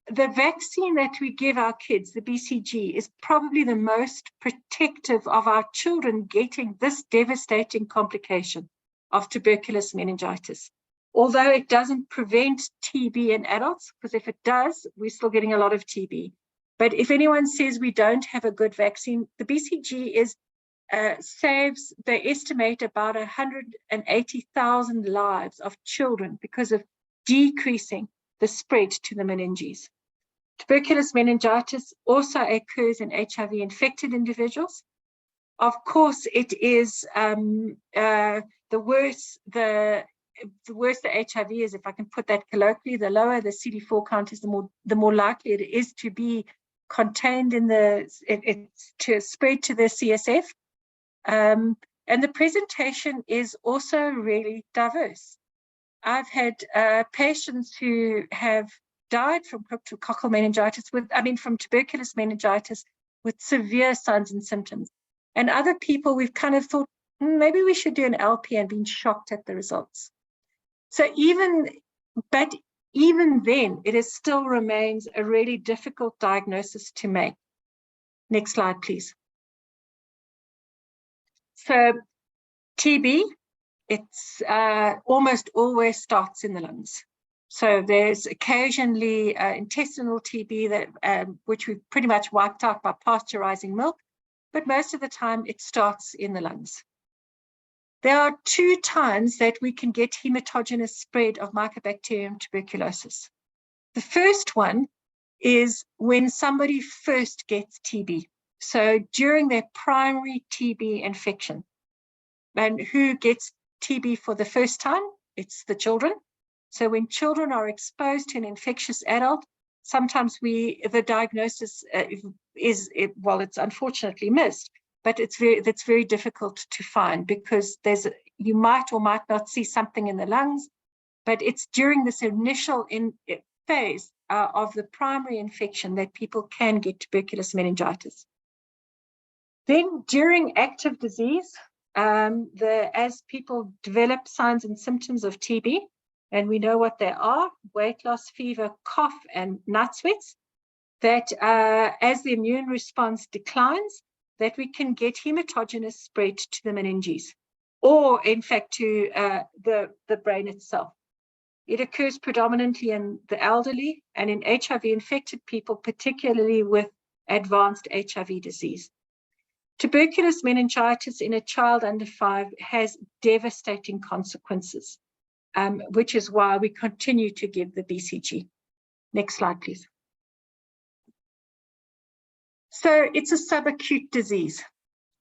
the vaccine that we give our kids, the BCG, is probably the most protective of our children getting this devastating complication of tuberculous meningitis. Although it doesn't prevent TB in adults, because if it does, we're still getting a lot of TB. But if anyone says we don't have a good vaccine, the BCG saves, they estimate, about 180,000 lives of children because of decreasing the spread to the meninges. Tuberculous meningitis also occurs in HIV-infected individuals. Of course, it is the worse the HIV is, if I can put that colloquially, the lower the CD4 count is, the more likely it is to be contained in to spread to the CSF. And the presentation is also really diverse. I've had patients who have died from cryptococcal meningitis from tuberculous meningitis with severe signs and symptoms. And other people, we've kind of thought, maybe we should do an LP, and been shocked at the results. So even then, it still remains a really difficult diagnosis to make. Next slide, please. So TB, it's almost always starts in the lungs. So there's occasionally intestinal TB that which we've pretty much wiped out by pasteurizing milk, but most of the time it starts in the lungs. There are 2 times that we can get hematogenous spread of Mycobacterium tuberculosis. The first one is when somebody first gets TB. So during their primary TB infection. And who gets TB for the first time? It's the children. So when children are exposed to an infectious adult, sometimes the diagnosis it's unfortunately missed, but that's very difficult to find, because you might or might not see something in the lungs, but it's during this initial phase of the primary infection that people can get tuberculous meningitis. Then during active disease, as people develop signs and symptoms of TB, and we know what they are: weight loss, fever, cough, and night sweats, that as the immune response declines, that we can get hematogenous spread to the meninges, or in fact to the brain itself. It occurs predominantly in the elderly and in HIV-infected people, particularly with advanced HIV disease. Tuberculous meningitis in a child under 5 has devastating consequences, which is why we continue to give the BCG. Next slide, please. So it's a subacute disease.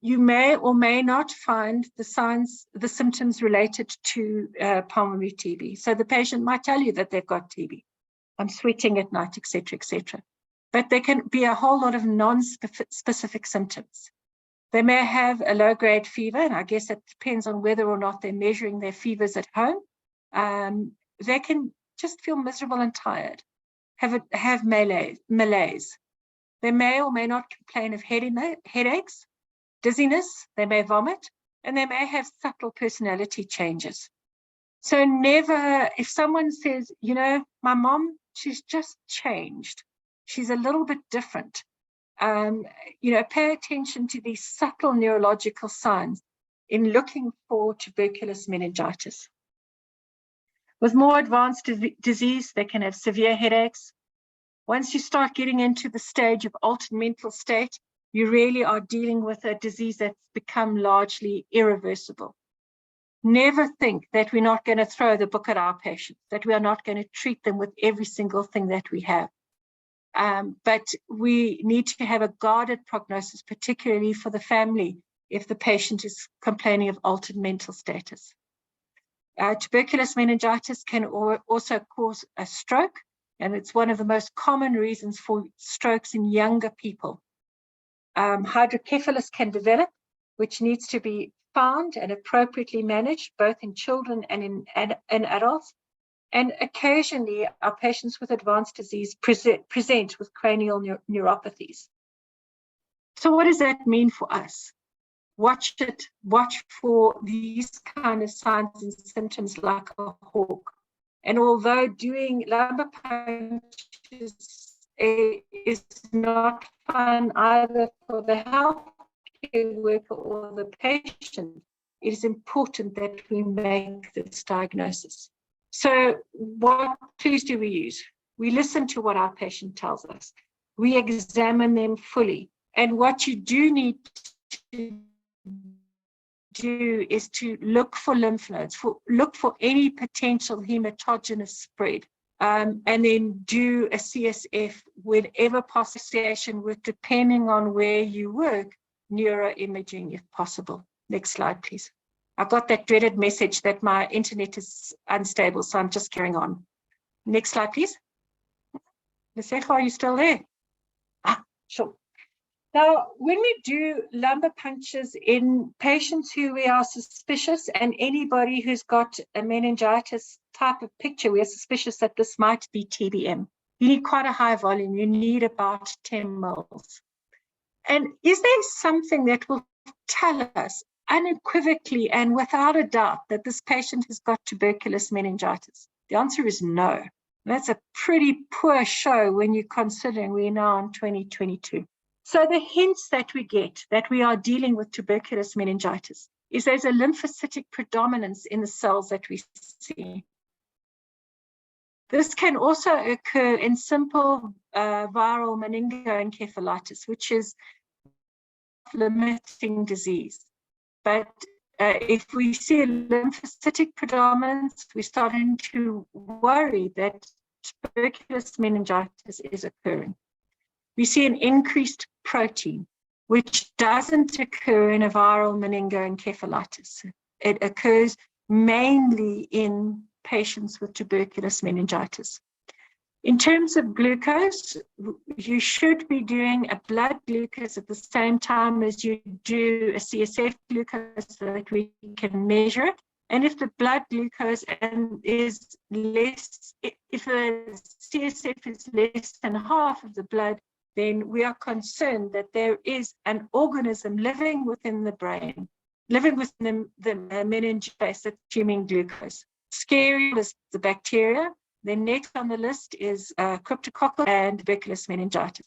You may or may not find the symptoms related to pulmonary TB. So the patient might tell you that they've got TB. I'm sweating at night, etc., etc. But there can be a whole lot of non-specific symptoms. They may have a low-grade fever, and I guess it depends on whether or not they're measuring their fevers at home. They can just feel miserable and tired, have malaise. They may or may not complain of headaches, dizziness, they may vomit, and they may have subtle personality changes. So never, if someone says, my mom, she's just changed, she's a little bit different, pay attention to these subtle neurological signs in looking for tuberculous meningitis. With more advanced disease, they can have severe headaches. Once you start getting into the stage of altered mental state, you really are dealing with a disease that's become largely irreversible. Never think that we're not going to throw the book at our patients, that we are not going to treat them with every single thing that we have. But we need to have a guarded prognosis, particularly for the family, if the patient is complaining of altered mental status. Tuberculous meningitis can also cause a stroke, and it's one of the most common reasons for strokes in younger people. Hydrocephalus can develop, which needs to be found and appropriately managed, both in children and in adults. And occasionally, our patients with advanced disease present with cranial neuropathies. So what does that mean for us? Watch for these kind of signs and symptoms like a hawk. And although doing lumbar punctures is not fun either for the healthcare worker or the patient, it is important that we make this diagnosis. So what tools do we use? We listen to what our patient tells us. We examine them fully. And what you do need to do is to look for lymph nodes, look for any potential hematogenous spread, and then do a CSF whenever possible, with, depending on where you work, neuroimaging if possible. Next slide, please. I got that dreaded message that my internet is unstable, so I'm just carrying on. Next slide, please. Lesejo, are you still there? Sure. Now, when we do lumbar punctures in patients who we are suspicious, and anybody who's got a meningitis type of picture, we are suspicious that this might be TBM. You need quite a high volume. You need about 10 mils. And is there something that will tell us unequivocally and without a doubt that this patient has got tuberculous meningitis? The answer is no. That's a pretty poor show when you're considering we're now in 2022. So the hints that we get that we are dealing with tuberculous meningitis is there's a lymphocytic predominance in the cells that we see. This can also occur in simple viral meningoencephalitis, which is limiting disease. But if we see a lymphocytic predominance, we're starting to worry that tuberculous meningitis is occurring. We see an increased protein, which doesn't occur in a viral meningoencephalitis. It occurs mainly in patients with tuberculous meningitis. In terms of glucose, you should be doing a blood glucose at the same time as you do a CSF glucose so that we can measure it. And if the blood glucose is less, if the CSF is less than half of the blood, then we are concerned that there is an organism living within the brain, living within the meningitis that's consuming glucose. Scary is the bacteria. Then next on the list is cryptococcal and tuberculous meningitis.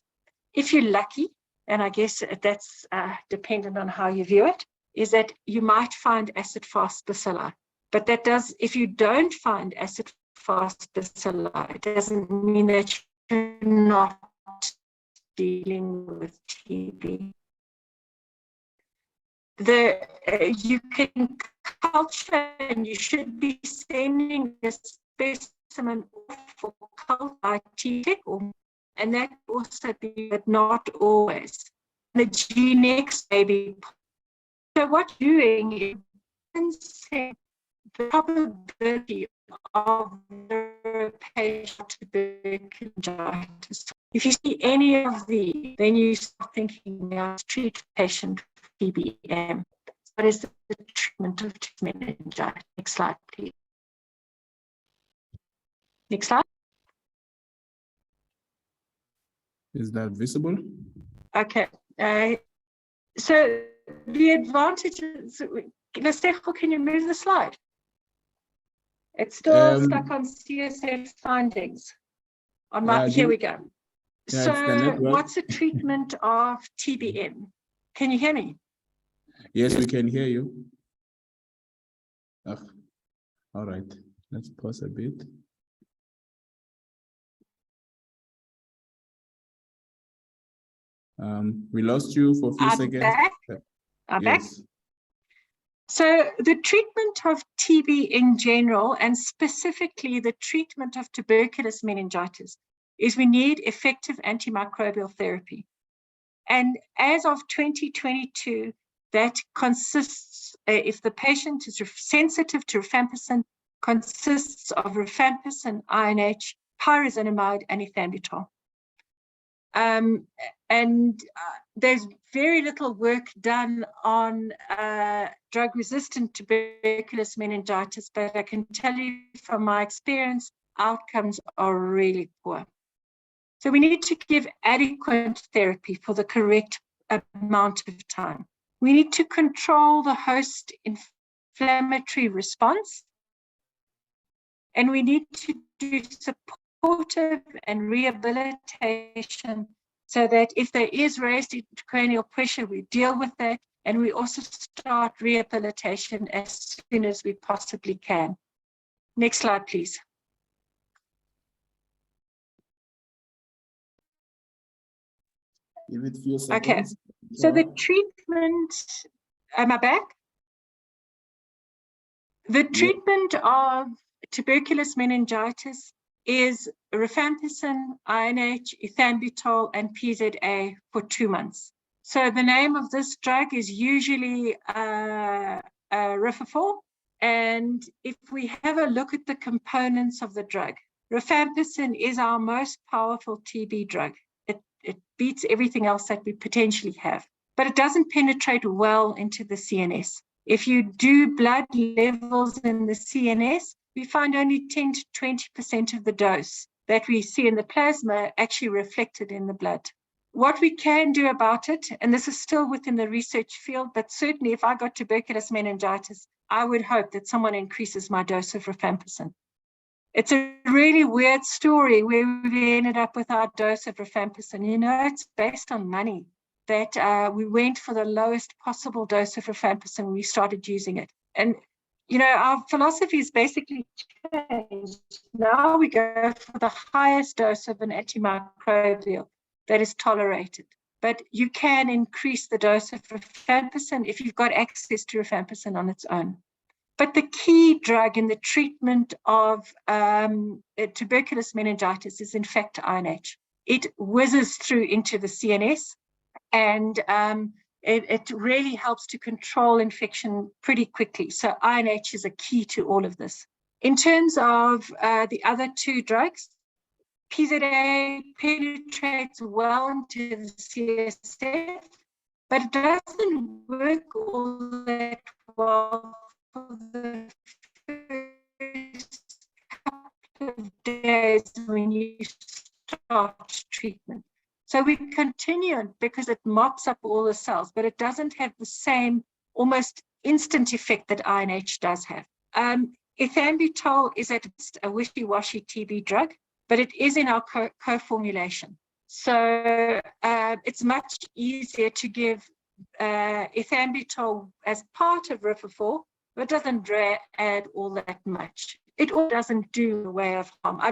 If you're lucky, and I guess that's dependent on how you view it, is that you might find acid-fast bacilli. But that does, if you don't find acid-fast bacilli, it doesn't mean that you're not dealing with TB. You can culture, and you should be sending a specimen for culture by TTEC, and that also be, but not always. The genetics may be. So what you're doing is the probability of the patient tuberculosis. If you see any of these, then you start thinking about treat patient TBM. What is the treatment of meningitis? Next slide, please. Next slide. Is that visible? Okay. So the advantages, Lesejo, can you move the slide? It's still stuck on CSF findings. On my, here we go. Yeah, so what's the treatment of TBM? Can you hear me? Yes, we can hear you. Oh, all right. Let's pause a bit. We lost you for a few seconds. Back. Yes. Back. So the treatment of TB in general, and specifically the treatment of tuberculous meningitis, is we need effective antimicrobial therapy. And as of 2022, that consists, if the patient is sensitive to rifampicin, consists of rifampicin, INH, pyrazinamide, and ethambutol. There's very little work done on drug-resistant tuberculous meningitis, but I can tell you from my experience, outcomes are really poor. So we need to give adequate therapy for the correct amount of time. We need to control the host inflammatory response, and we need to do supportive and rehabilitation so that if there is raised intracranial pressure, we deal with that, and we also start rehabilitation as soon as we possibly can. Next slide, please. Give it a few seconds. Okay, so the treatment, am I back? The treatment of tuberculous meningitis is rifampicin, INH, ethambutol, and PZA for 2 months. So the name of this drug is usually Rifampicin. And if we have a look at the components of the drug, rifampicin is our most powerful TB drug. It beats everything else that we potentially have, but it doesn't penetrate well into the CNS. If you do blood levels in the CNS, we find only 10 to 20% of the dose that we see in the plasma actually reflected in the blood. What we can do about it, and this is still within the research field, but certainly if I got tuberculous meningitis, I would hope that someone increases my dose of rifampicin. It's a really weird story where we ended up with our dose of rifampicin. You know, it's based on money that we went for the lowest possible dose of rifampicin when we started using it. And, you know, our philosophy is basically changed. Now we go for the highest dose of an antimicrobial that is tolerated. But you can increase the dose of rifampicin if you've got access to rifampicin on its own. But the key drug in the treatment of tuberculous meningitis is in fact INH. It whizzes through into the CNS, and it really helps to control infection pretty quickly. So INH is a key to all of this. In terms of the other two drugs, PZA penetrates well into the CSF, but it doesn't work all that well for the first couple of days when you start treatment. So we continue because it mops up all the cells, but it doesn't have the same almost instant effect that INH does have. Ethambutol is at a wishy-washy TB drug, but it is in our co-formulation. So it's much easier to give ethambutol as part of Rifampicin, but it doesn't add all that much. It all doesn't do a way of harm. I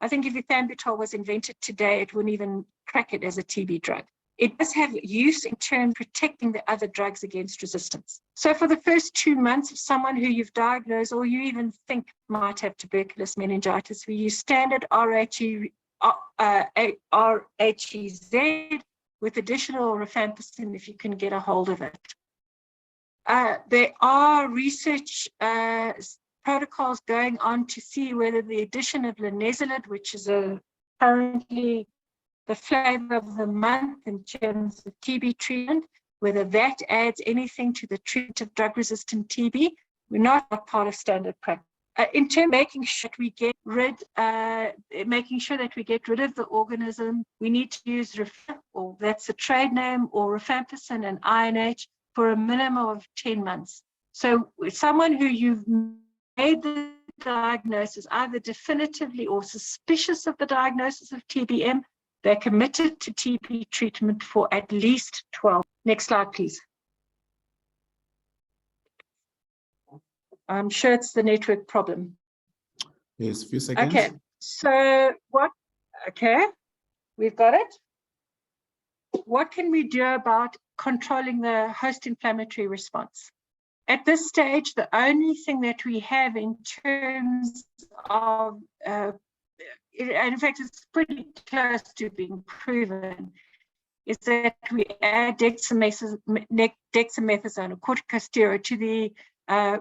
think if ethambutol was invented today, it wouldn't even crack it as a TB drug. It does have use in terms of protecting the other drugs against resistance. So for the first 2 months of someone who you've diagnosed or you even think might have tuberculous meningitis, we use standard RHEZ with additional rifampicin if you can get a hold of it. There are research protocols going on to see whether the addition of linezolid, which is currently the flavor of the month in terms of TB treatment, whether that adds anything to the treatment of drug-resistant TB. We're not a part of standard practice. In terms of making sure that we get rid of the organism, we need to use or that's a trade name, or rifampicin and INH for a minimum of 10 months. So someone who you've made the diagnosis either definitively or suspicious of the diagnosis of TBM, they're committed to TB treatment for at least 12. Next slide, please. I'm sure it's the network problem. Yes, few seconds. Okay, so we've got it. What can we do about controlling the host inflammatory response? At this stage, the only thing that we have in terms of, and in fact, it's pretty close to being proven, is that we add dexamethasone or corticosteroid to the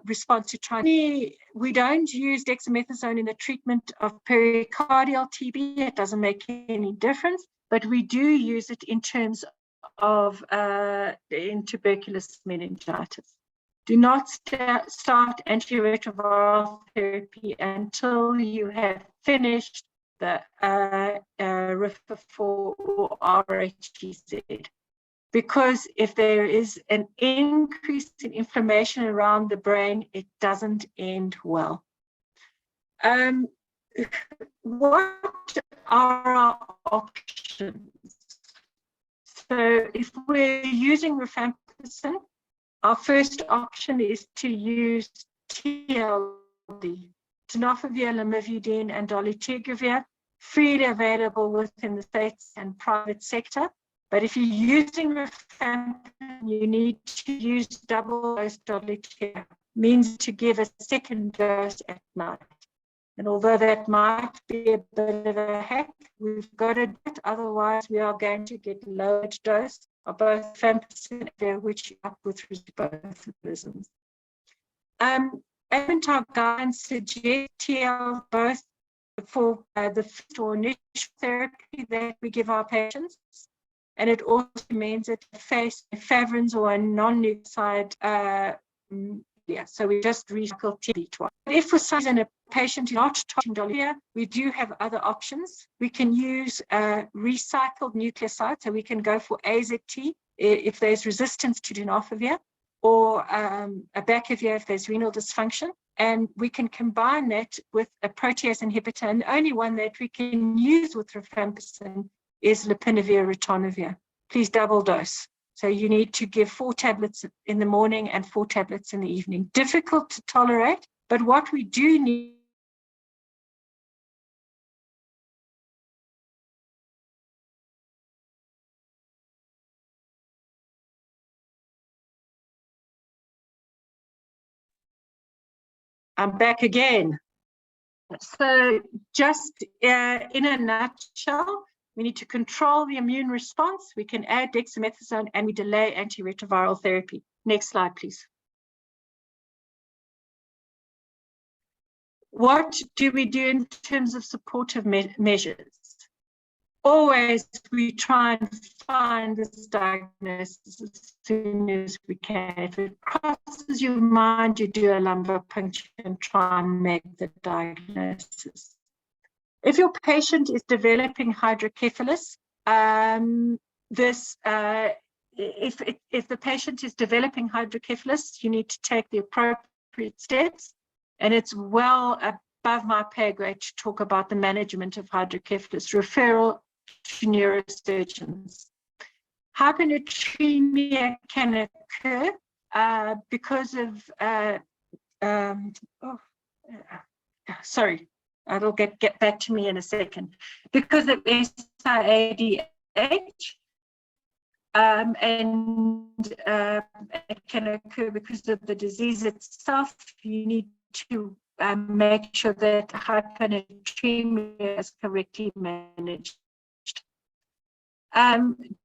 response to try. We don't use dexamethasone in the treatment of pericardial TB. It doesn't make any difference, but we do use it in terms of in tuberculous meningitis. Do not start antiretroviral therapy until you have finished the RIFA4 or RHGZ. Because if there is an increase in inflammation around the brain, it doesn't end well. What are our options? So if we're using rifampicin, our first option is to use TLD, tenofovir, lamivudine, and dolutegravir, freely available within the states and private sector. But if you're using rifampicin, you need to use double dose dolutegravir, means to give a second dose at night. And although that might be a bit of a hack, we've got to do it, otherwise we are going to get lowered dose of both rifampicin, which up with both mechanisms. Our guidance suggests TL both for the first or initial therapy that we give our patients, and it also means that face efavirenz or a non-nucleoside, so we just recycle TB twice. But if for some reason a patient is not taking dolutegravir, we do have other options. We can use recycled nucleosides, so we can go for AZT if there's resistance to tenofovir, or abacavir if there's renal dysfunction. And we can combine that with a protease inhibitor. And the only one that we can use with rifampicin is lopinavir ritonavir. Please double dose. So you need to give 4 tablets in the morning and 4 tablets in the evening. Difficult to tolerate, but what we do need I'm back again. So just in a nutshell, we need to control the immune response. We can add dexamethasone and we delay antiretroviral therapy. Next slide, please. What do we do in terms of supportive measures? Always we try and find this diagnosis as soon as we can. If it crosses your mind, you do a lumbar puncture and try and make the diagnosis. If your patient is developing hydrocephalus, if the patient is developing hydrocephalus, you need to take the appropriate steps, and it's well above my pay grade to talk about the management of hydrocephalus. Referral to neurosurgeons. Hyponatremia can occur because of, sorry, it'll get back to me in a second. Because of SIADH, and it can occur because of the disease itself. You need to make sure that hyponatremia is correctly managed.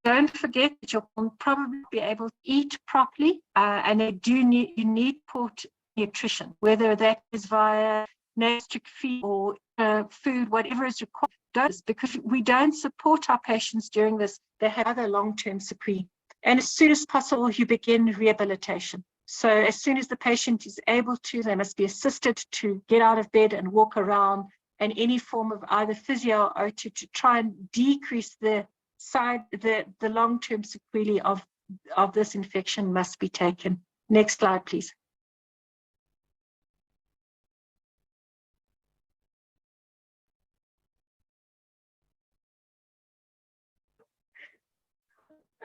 Don't forget that you'll probably be able to eat properly, and you need support nutrition, whether that is via gastric feed or food, whatever is required. Because we don't support our patients during this, they have other long-term sequelae. And as soon as possible, you begin rehabilitation. So as soon as the patient is able to, they must be assisted to get out of bed and walk around, and any form of either physio or to try and decrease the long-term sequelae of this infection must be taken. Next slide, please.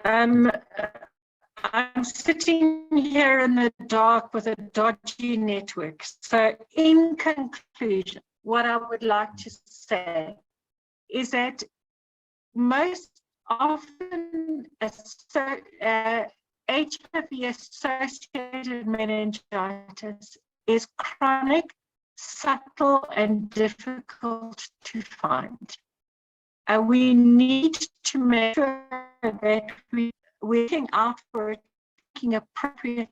I'm sitting here in the dark with a dodgy network. So in conclusion, what I would like to say is that most often HIV-associated meningitis is chronic, subtle, and difficult to find. And we need to make sure that we're looking out for it, taking appropriate.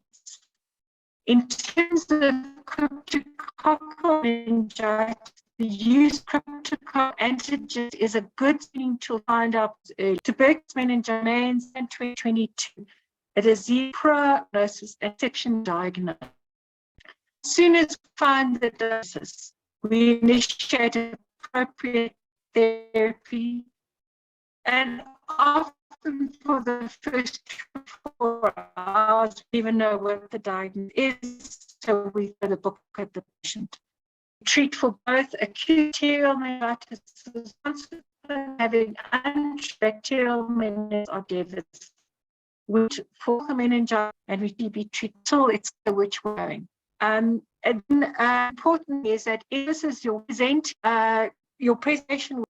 In terms of cryptococcal meningitis, the use of cryptococcal antigens is a good thing to find out early. Tuberculosis meningitis in 2022, a disease prognosis and section diagnosis. As soon as we find the diagnosis, we initiate appropriate therapy, and often for the first 4 hours, we even know what the diagnosis is, so we throw the book at the patient. Treat for both acute bacterial meningitis, having antibacterial meningitis or deficits, which for the meningitis and we be treated till it's which we're going. And then, important is that if this is your presentation.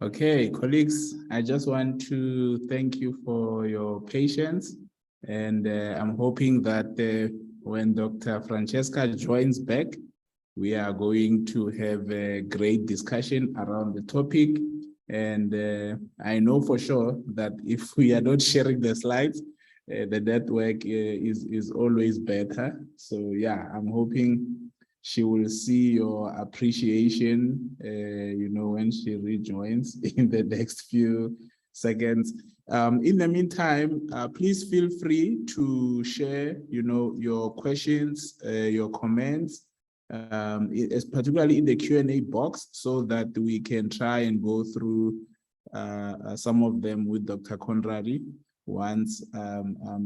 Okay, colleagues, I just want to thank you for your patience, and I'm hoping that when Dr. Francesca joins back, we are going to have a great discussion around the topic. And I know for sure that if we are not sharing the slides, the network is always better. So yeah, I'm hoping she will see your appreciation, when she rejoins in the next few seconds. In the meantime, please feel free to share, your questions, your comments, particularly in the Q&A box, so that we can try and go through some of them with Dr. Conradi once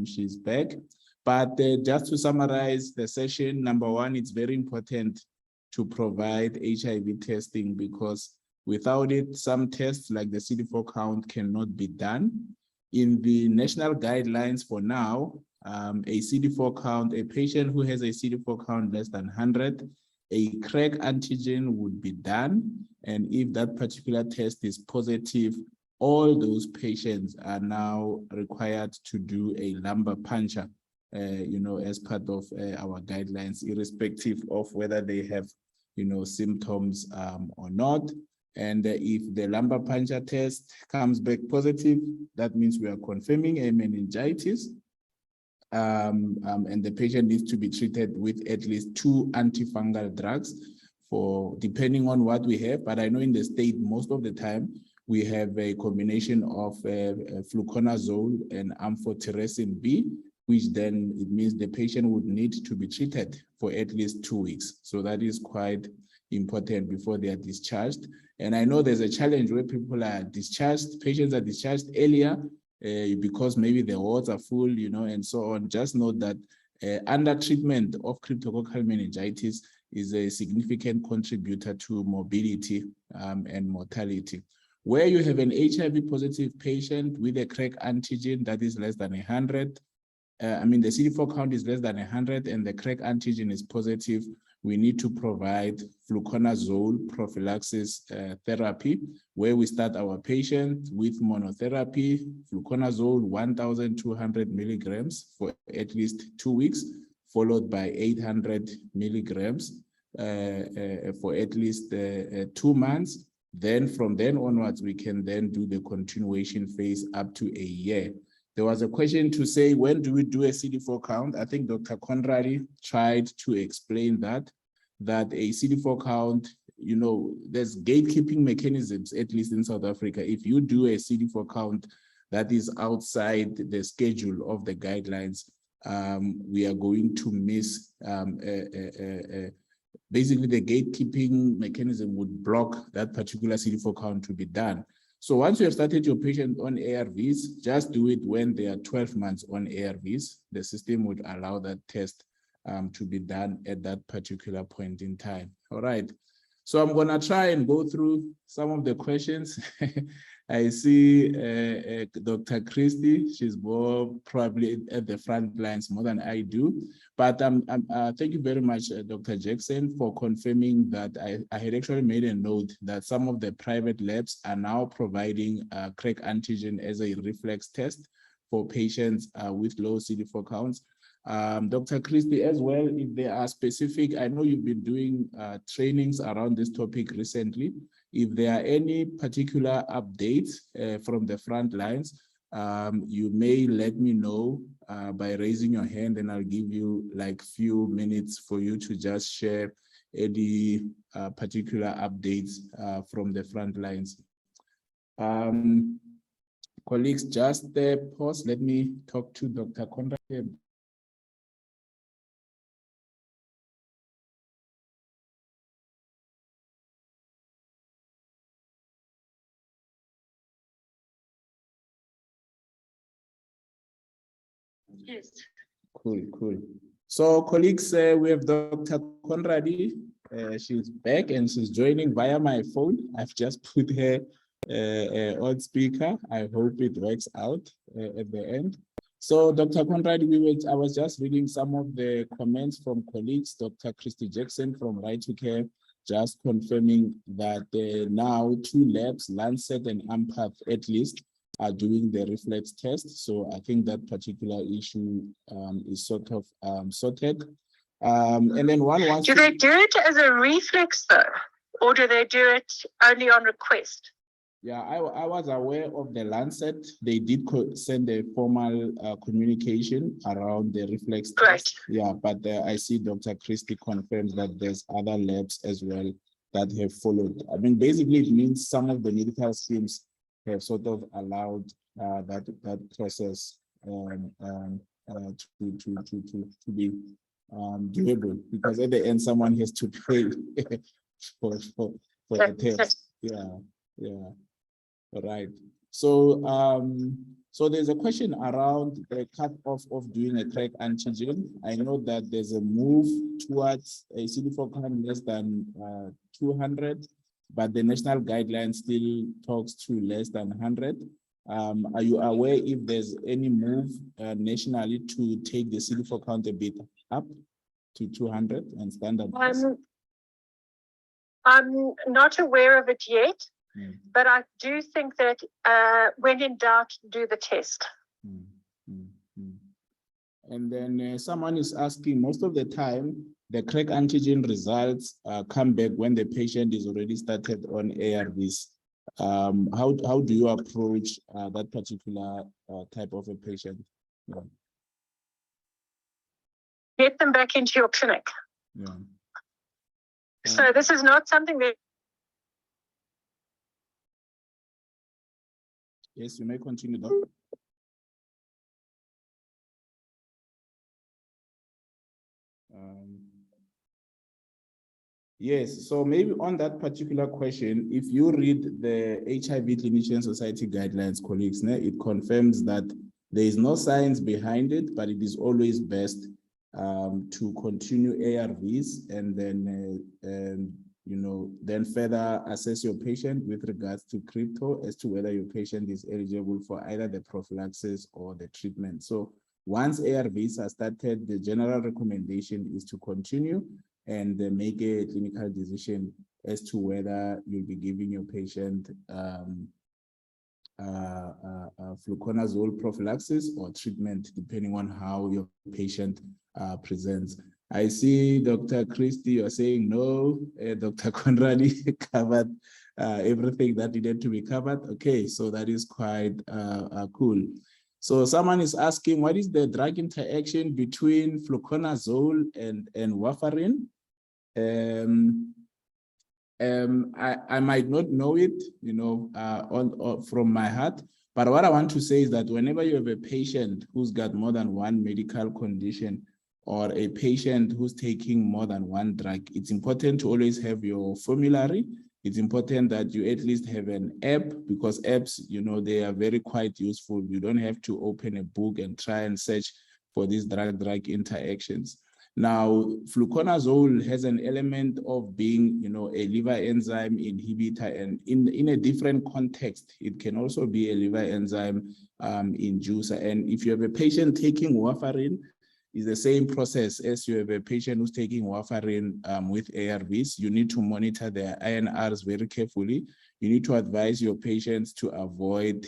she's back. But just to summarize the session, number one, it's very important to provide HIV testing, because without it, some tests like the CD4 count cannot be done. In the national guidelines for now, a CD4 count, a patient who has a CD4 count less than 100, a crack antigen would be done. And if that particular test is positive, all those patients are now required to do a lumbar puncture. As part of our guidelines, irrespective of whether they have, symptoms or not. And if the lumbar puncture test comes back positive, that means we are confirming a meningitis. And the patient needs to be treated with at least 2 antifungal drugs depending on what we have. But I know in the state, most of the time, we have a combination of fluconazole and amphotericin B, which then it means the patient would need to be treated for at least 2 weeks. So that is quite important before they are discharged. And I know there's a challenge where people are discharged, patients are discharged earlier because maybe the wards are full, and so on. Just note that under treatment of cryptococcal meningitis is a significant contributor to morbidity and mortality. Where you have an HIV positive patient with a crack antigen that is less than 100, the CD4 count is less than 100 and the crack antigen is positive, we need to provide fluconazole prophylaxis therapy, where we start our patient with monotherapy, fluconazole 1,200 milligrams for at least 2 weeks, followed by 800 milligrams for at least 2 months. Then from then onwards, we can then do the continuation phase up to a year. There was a question to say, when do we do a CD4 count? I think Dr. Conradi tried to explain that a CD4 count, there's gatekeeping mechanisms, at least in South Africa. If you do a CD4 count that is outside the schedule of the guidelines, we are going to miss, basically the gatekeeping mechanism would block that particular CD4 count to be done. So once you have started your patient on ARVs, just do it when they are 12 months on ARVs. The system would allow that test to be done at that particular point in time. All right. So I'm gonna try and go through some of the questions. I see Dr. Christie, she's more probably at the front lines more than I do. But thank you very much, Dr. Jackson, for confirming that I had actually made a note that some of the private labs are now providing crack antigen as a reflex test for patients with low CD4 counts. Dr. Christie, as well, if there are specific, I know you've been doing trainings around this topic recently. If there are any particular updates from the front lines, you may let me know by raising your hand, and I'll give you like few minutes for you to just share any particular updates from the front lines. Colleagues, just pause. Let me talk to Dr. Conrad. Yes. Cool. So colleagues, we have Dr. Conradi. She's back and she's joining via my phone. I've just put her on speaker. I hope it works out at the end. So Dr. Conradi, I was just reading some of the comments from colleagues. Dr. Christy Jackson from Right to Care, just confirming that now 2 labs, Lancet and Ampath at least, are doing the reflex test. So I think that particular issue is sort of sorted. And then one wants Do they do it as a reflex though? Or do they do it only on request? Yeah, I was aware of the Lancet. They did send a formal communication around the reflex test. Yeah, but I see Dr. Christie confirms that there's other labs as well that have followed. I mean, basically it means some of the medical schemes have sort of allowed that process to be doable, because at the end someone has to pay for the test. Yeah. All right. So so there's a question around the cutoff of doing a crack antigen. I know that there's a move towards a CD4 count less than 200. But the national guideline still talks to less than 100. Are you aware if there's any move nationally to take the CD4 count a bit up to 200 and standard? I'm not aware of it yet, but I do think that when in doubt, do the test. And then someone is asking, most of the time, the crack antigen results come back when the patient is already started on ARVs. How do you approach that particular type of a patient? Yeah. Get them back into your clinic. Yeah. So this is not something that... Yes, you may continue, Doctor. Yes, so maybe on that particular question, if you read the HIV Clinician Society guidelines, colleagues, it confirms that there is no science behind it, but it is always best to continue ARVs and then, then further assess your patient with regards to crypto as to whether your patient is eligible for either the prophylaxis or the treatment. So once ARVs are started, the general recommendation is to continue and make a clinical decision as to whether you'll be giving your patient fluconazole prophylaxis or treatment, depending on how your patient presents. I see Dr. Christie, you're saying no. Dr. Conradi covered everything that needed to be covered. Okay, so that is quite cool. So someone is asking, what is the drug interaction between fluconazole and warfarin? I might not know it, from my heart, but what I want to say is that whenever you have a patient who's got more than one medical condition or a patient who's taking more than one drug, it's important to always have your formulary. It's important that you at least have an app, because apps, they are very quite useful. You don't have to open a book and try and search for these drug-drug interactions. Now, fluconazole has an element of being, a liver enzyme inhibitor, and in a different context, it can also be a liver enzyme inducer. And if you have a patient taking warfarin, it's the same process as you have a patient who's taking warfarin with ARVs. You need to monitor their INRs very carefully. You need to advise your patients to avoid,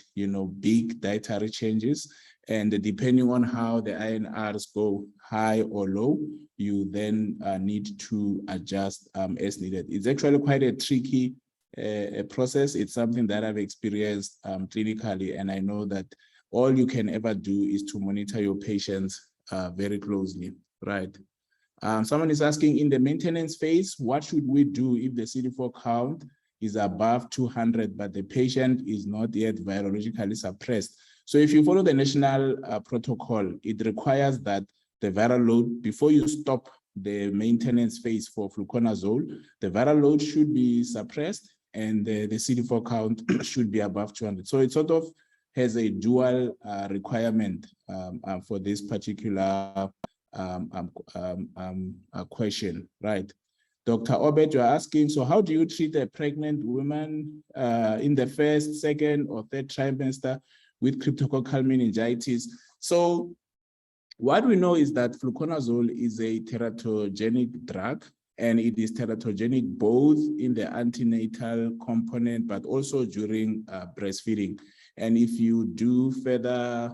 big dietary changes. And depending on how the INRs go high or low, you then need to adjust as needed. It's actually quite a tricky process. It's something that I've experienced clinically, and I know that all you can ever do is to monitor your patients very closely, right? Someone is asking, in the maintenance phase, what should we do if the CD4 count is above 200, but the patient is not yet virologically suppressed? So if you follow the national protocol, it requires that the viral load, before you stop the maintenance phase for fluconazole, the viral load should be suppressed and the CD4 count should be above 200. So it sort of has a dual requirement for this particular question, right? Dr. Obed, you're asking, so how do you treat a pregnant woman in the first, second, or third trimester with cryptococcal meningitis? So what we know is that fluconazole is a teratogenic drug, and it is teratogenic both in the antenatal component, but also during breastfeeding. And if you do further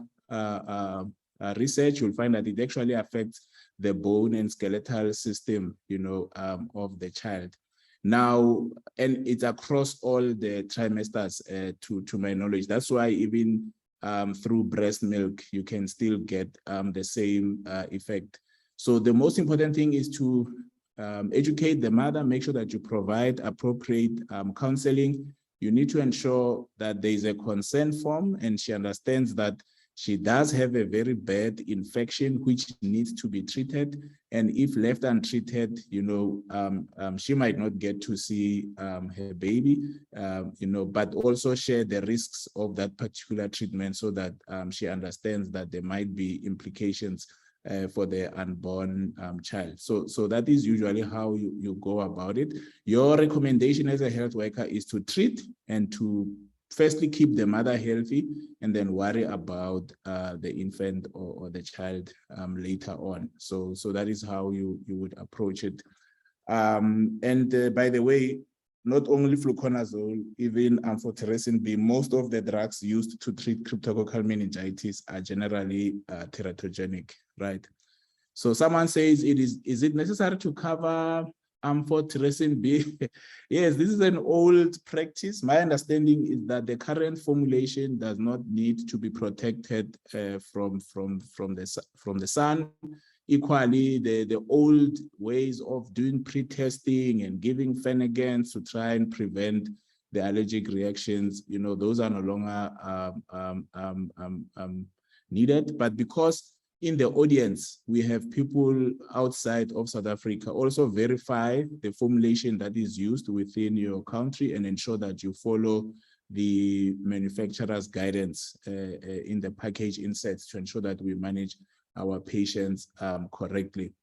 research, you'll find that it actually affects the bone and skeletal system, of the child. Now, and it's across all the trimesters, to my knowledge. That's why even through breast milk, you can still get the same effect. So the most important thing is to educate the mother, make sure that you provide appropriate counseling. You need to ensure that there is a consent form and she understands that she does have a very bad infection which needs to be treated. And if left untreated, she might not get to see her baby, but also share the risks of that particular treatment so that she understands that there might be implications for the unborn child. So that is usually how you go about it. Your recommendation as a health worker is to treat and to firstly keep the mother healthy and then worry about the infant or the child later on. So that is how you would approach it. And by the way, not only fluconazole, even amphotericin B, most of the drugs used to treat cryptococcal meningitis are generally teratogenic, right? So someone says, is it necessary to cover amphotericin B? Yes, this is an old practice. My understanding is that the current formulation does not need to be protected from the sun. Equally, the old ways of doing pre-testing and giving Phenagans to try and prevent the allergic reactions, those are no longer needed. But because in the audience, we have people outside of South Africa, also verify the formulation that is used within your country and ensure that you follow the manufacturer's guidance in the package inserts to ensure that we manage our patients correctly.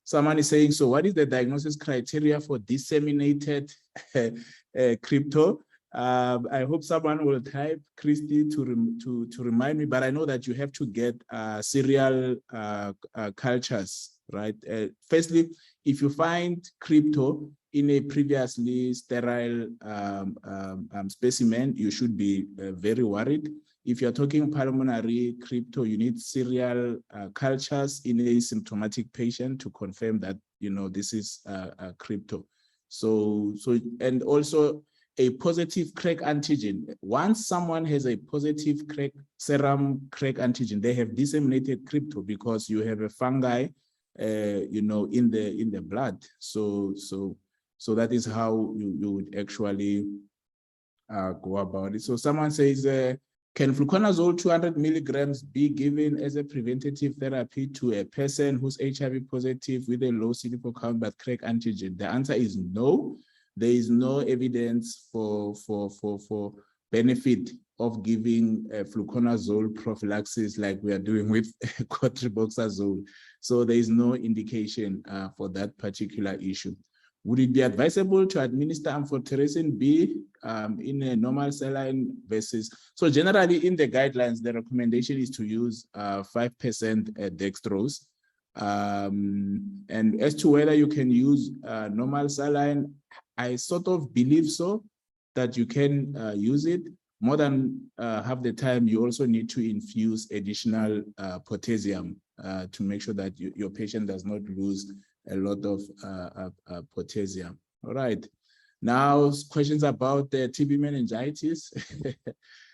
Someone is saying, so what is the diagnosis criteria for disseminated crypto? I hope someone will type, Christy, to remind me, but I know that you have to get serial cultures, right? Firstly, if you find crypto in a previously sterile specimen, you should be very worried. If you're talking pulmonary crypto, you need serial cultures in a symptomatic patient to confirm that, this is crypto. So, and also a positive crack antigen. Once someone has a positive serum crack antigen, they have disseminated crypto because you have a fungi, in the blood. So that is how you would actually go about it. So someone says, can fluconazole 200 milligrams be given as a preventative therapy to a person who's HIV positive with a low CD4 count but crack antigen? The answer is no. There is no evidence for benefit of giving fluconazole prophylaxis like we are doing with cotrimoxazole. So there is no indication for that particular issue. Would it be advisable to administer amphotericin B in a normal saline versus? So generally in the guidelines, the recommendation is to use 5% dextrose. And as to whether you can use normal saline, I sort of believe so, that you can use it. More than half the time, you also need to infuse additional potassium to make sure that your patient does not lose a lot of potassium. All right. Now, questions about the TB meningitis.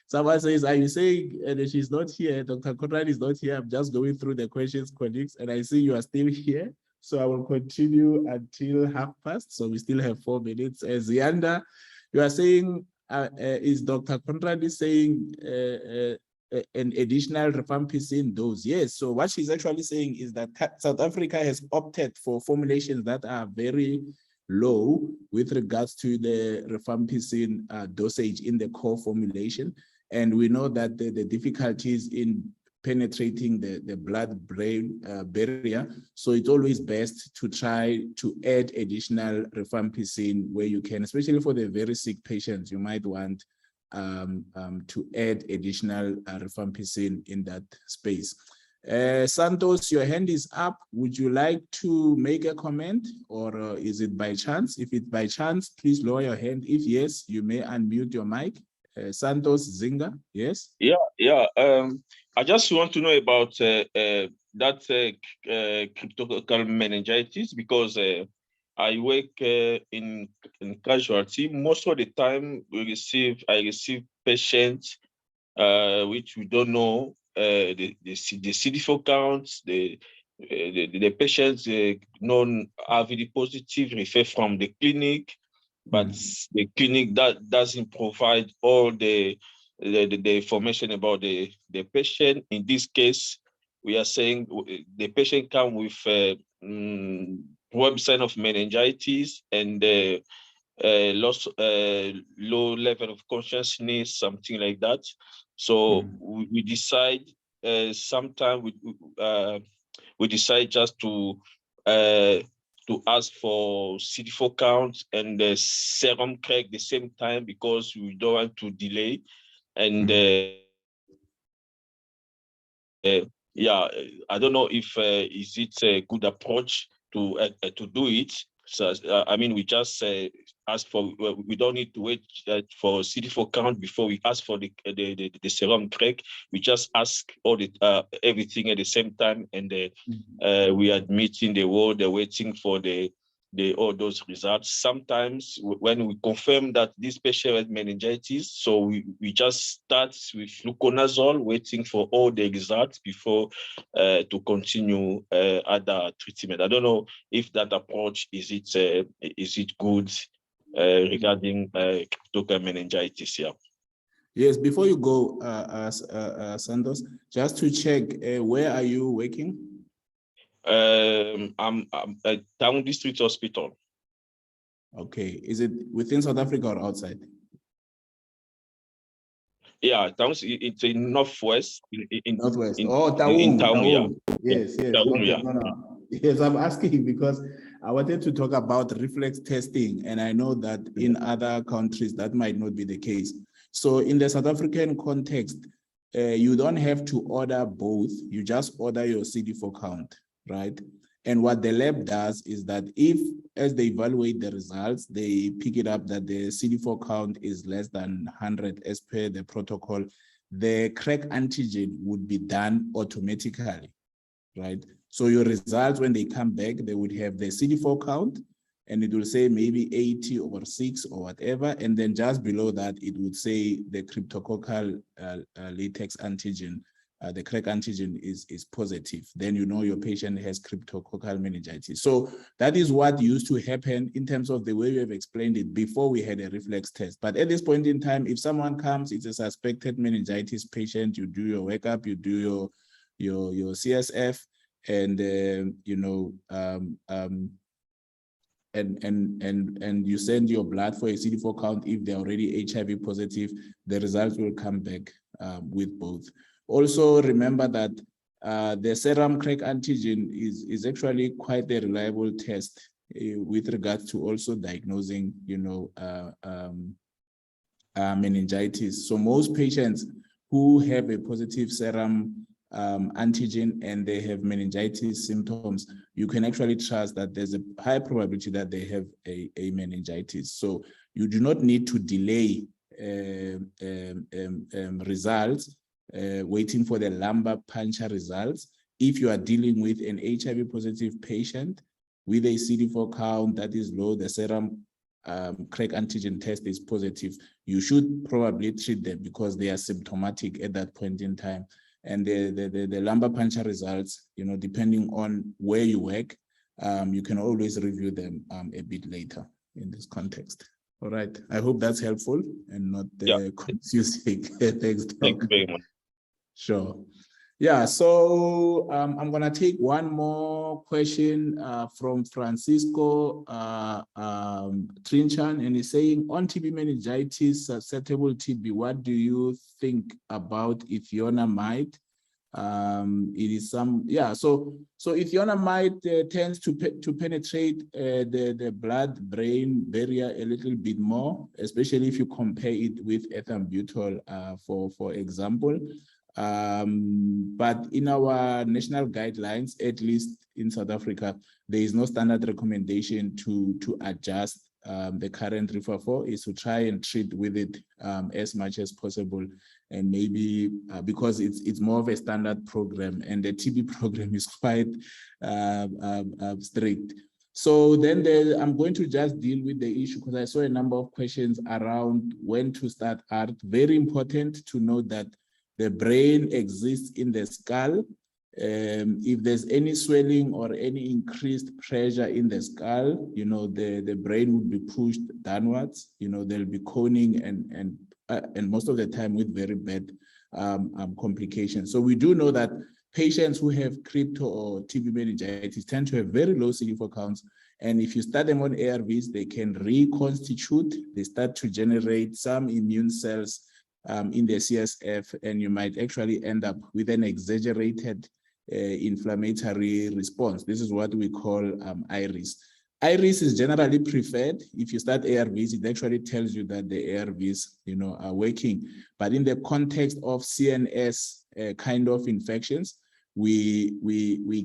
Someone says, are you saying that she's not here? Dr. Conrad is not here. I'm just going through the questions, colleagues, and I see you are still here. So I will continue until 12:30. So we still have 4 minutes. As Zianda, you are saying, is Dr. Conrad is saying an additional rifampicin dose? Yes. So what she's actually saying is that South Africa has opted for formulations that are very low with regards to the rifampicin dosage in the core formulation. And we know that the difficulties in penetrating the blood-brain barrier. So it's always best to try to add additional rifampicin where you can, especially for the very sick patients. You might want to add additional rifampicin in that space. Santos, your hand is up. Would you like to make a comment, or is it by chance? If it's by chance, please lower your hand. If yes, you may unmute your mic. Santos Zinga, yes? Yeah. I just want to know about that cryptococcal meningitis, because I work in casualty. Most of the time, I receive patients which we don't know the CD4 counts, the patients non-RVD positive refer from the clinic, but the clinic that doesn't provide all the information about the patient. In this case, we are saying the patient come with web sign of meningitis and low level of consciousness, something like that. So we decide sometime we decide just to ask for CD4 count and the serum crack the same time, because we don't want to delay. And yeah, I don't know if is it a good approach to do it. So I mean, we just ask for. We don't need to wait for CD4 count before we ask for the serum crack. We just ask all the everything at the same time, and we admit in the ward, waiting for all those results. Sometimes when we confirm that this patient has meningitis, so we just start with fluconazole, waiting for all the results before to continue other treatment. I don't know if that approach is it good regarding cryptococcal meningitis. Yeah. Yes. Before you go, Santos, just to check, where are you working? I'm at Town District Hospital. Okay. Is it within South Africa or outside? Yeah, it's in Northwest. In Northwest. in Taung. yeah. Yes. Taung, Okay. yeah. No. Yes, I'm asking because I wanted to talk about reflex testing, and I know that in other countries that might not be the case. So in the South African context, you don't have to order both. You just order your CD4 count, right? And what the lab does is that if, as they evaluate the results, they pick it up that the CD4 count is less than 100 as per the protocol, the crack antigen would be done automatically, right? So your results, when they come back, they would have the CD4 count, and it will say maybe 80 or 6 or whatever. And then just below that, it would say the cryptococcal latex antigen, the crack antigen is positive. Then you know your patient has cryptococcal meningitis. So that is what used to happen in terms of the way we have explained it before we had a reflex test. But at this point in time, if someone comes, it's a suspected meningitis patient, you do your workup, you do your CSF, and and you send your blood for a CD4 count, if they're already HIV positive, the results will come back with both. Also remember that the serum crack antigen is actually quite a reliable test with regards to also diagnosing, meningitis. So most patients who have a positive serum antigen and they have meningitis symptoms, you can actually trust that there's a high probability that they have a meningitis. So you do not need to delay results, waiting for the lumbar puncture results. If you are dealing with an HIV positive patient with a CD4 count that is low, the serum crack antigen test is positive, you should probably treat them because they are symptomatic at that point in time. And the lumbar puncture results, depending on where you work, you can always review them a bit later in this context. All right. I hope that's helpful and not confusing. Thanks, Doc. Thank you very much. Sure. Yeah, so I'm going to take one more question from Francisco Trinchan, and he's saying, on TB meningitis, susceptible TB, what do you think about ethionamide? It is so ethionamide tends to penetrate the blood-brain barrier a little bit more, especially if you compare it with ethambutol, for example. But in our national guidelines, at least in South Africa, there is no standard recommendation to adjust. The current refer is to try and treat with it as much as possible, and maybe because it's more of a standard program, and the TB program is quite strict. So then I'm going to just deal with the issue because I saw a number of questions around when to start ART. Very important to note that the brain exists in the skull. If there's any swelling or any increased pressure in the skull, the brain would be pushed downwards. There'll be coning and most of the time with very bad complications. So we do know that patients who have crypto or TB meningitis tend to have very low CD4 counts. And if you start them on ARVs, they can reconstitute. They start to generate some immune cells in the CSF, and you might actually end up with an exaggerated inflammatory response. This is what we call IRIS. IRIS is generally preferred. If you start ARVs, it actually tells you that the ARVs, are working. But in the context of CNS kind of infections, we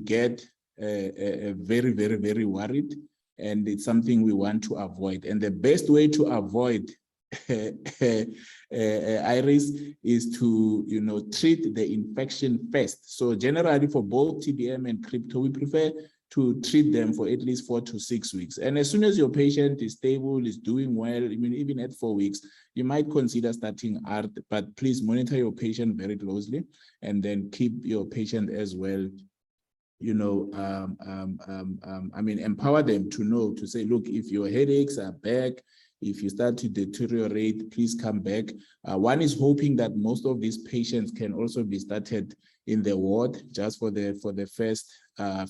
get very, very, very worried, and it's something we want to avoid. And the best way to avoid IRIS is to treat the infection first. So generally for both TBM and crypto, we prefer to treat them for at least 4 to 6 weeks. And as soon as your patient is stable, is doing well, even at 4 weeks, you might consider starting ART, but please monitor your patient very closely and then keep your patient as well, empower them to know, to say, look, if your headaches are back, if you start to deteriorate, please come back. One is hoping that most of these patients can also be started in the ward just for the first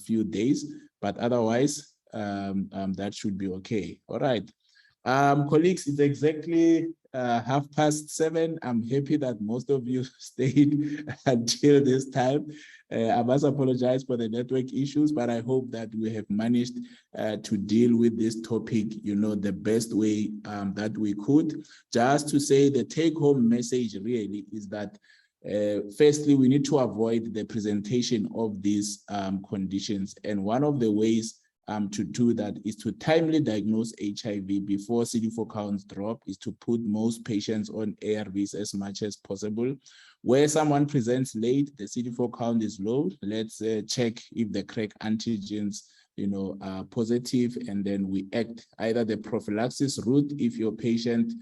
few days, but otherwise that should be okay. All right, colleagues, it's exactly 7:30. I'm happy that most of you stayed until this time. I must apologize for the network issues, but I hope that we have managed to deal with this topic, the best way that we could. Just to say, the take-home message really is that firstly, we need to avoid the presentation of these conditions. And one of the ways to do that is to timely diagnose HIV before CD4 counts drop, is to put most patients on ARVs as much as possible. Where someone presents late, the CD4 count is low, let's check if the crack antigens are positive, and then we act either the prophylaxis route if your patient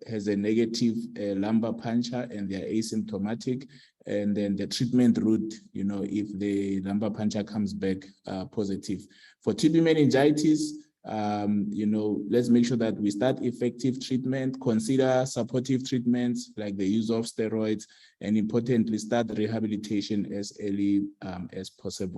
has a negative lumbar puncture and they're asymptomatic, and then the treatment route, if the lumbar puncture comes back positive. For TB meningitis, let's make sure that we start effective treatment, consider supportive treatments like the use of steroids, and importantly, start rehabilitation as early as possible.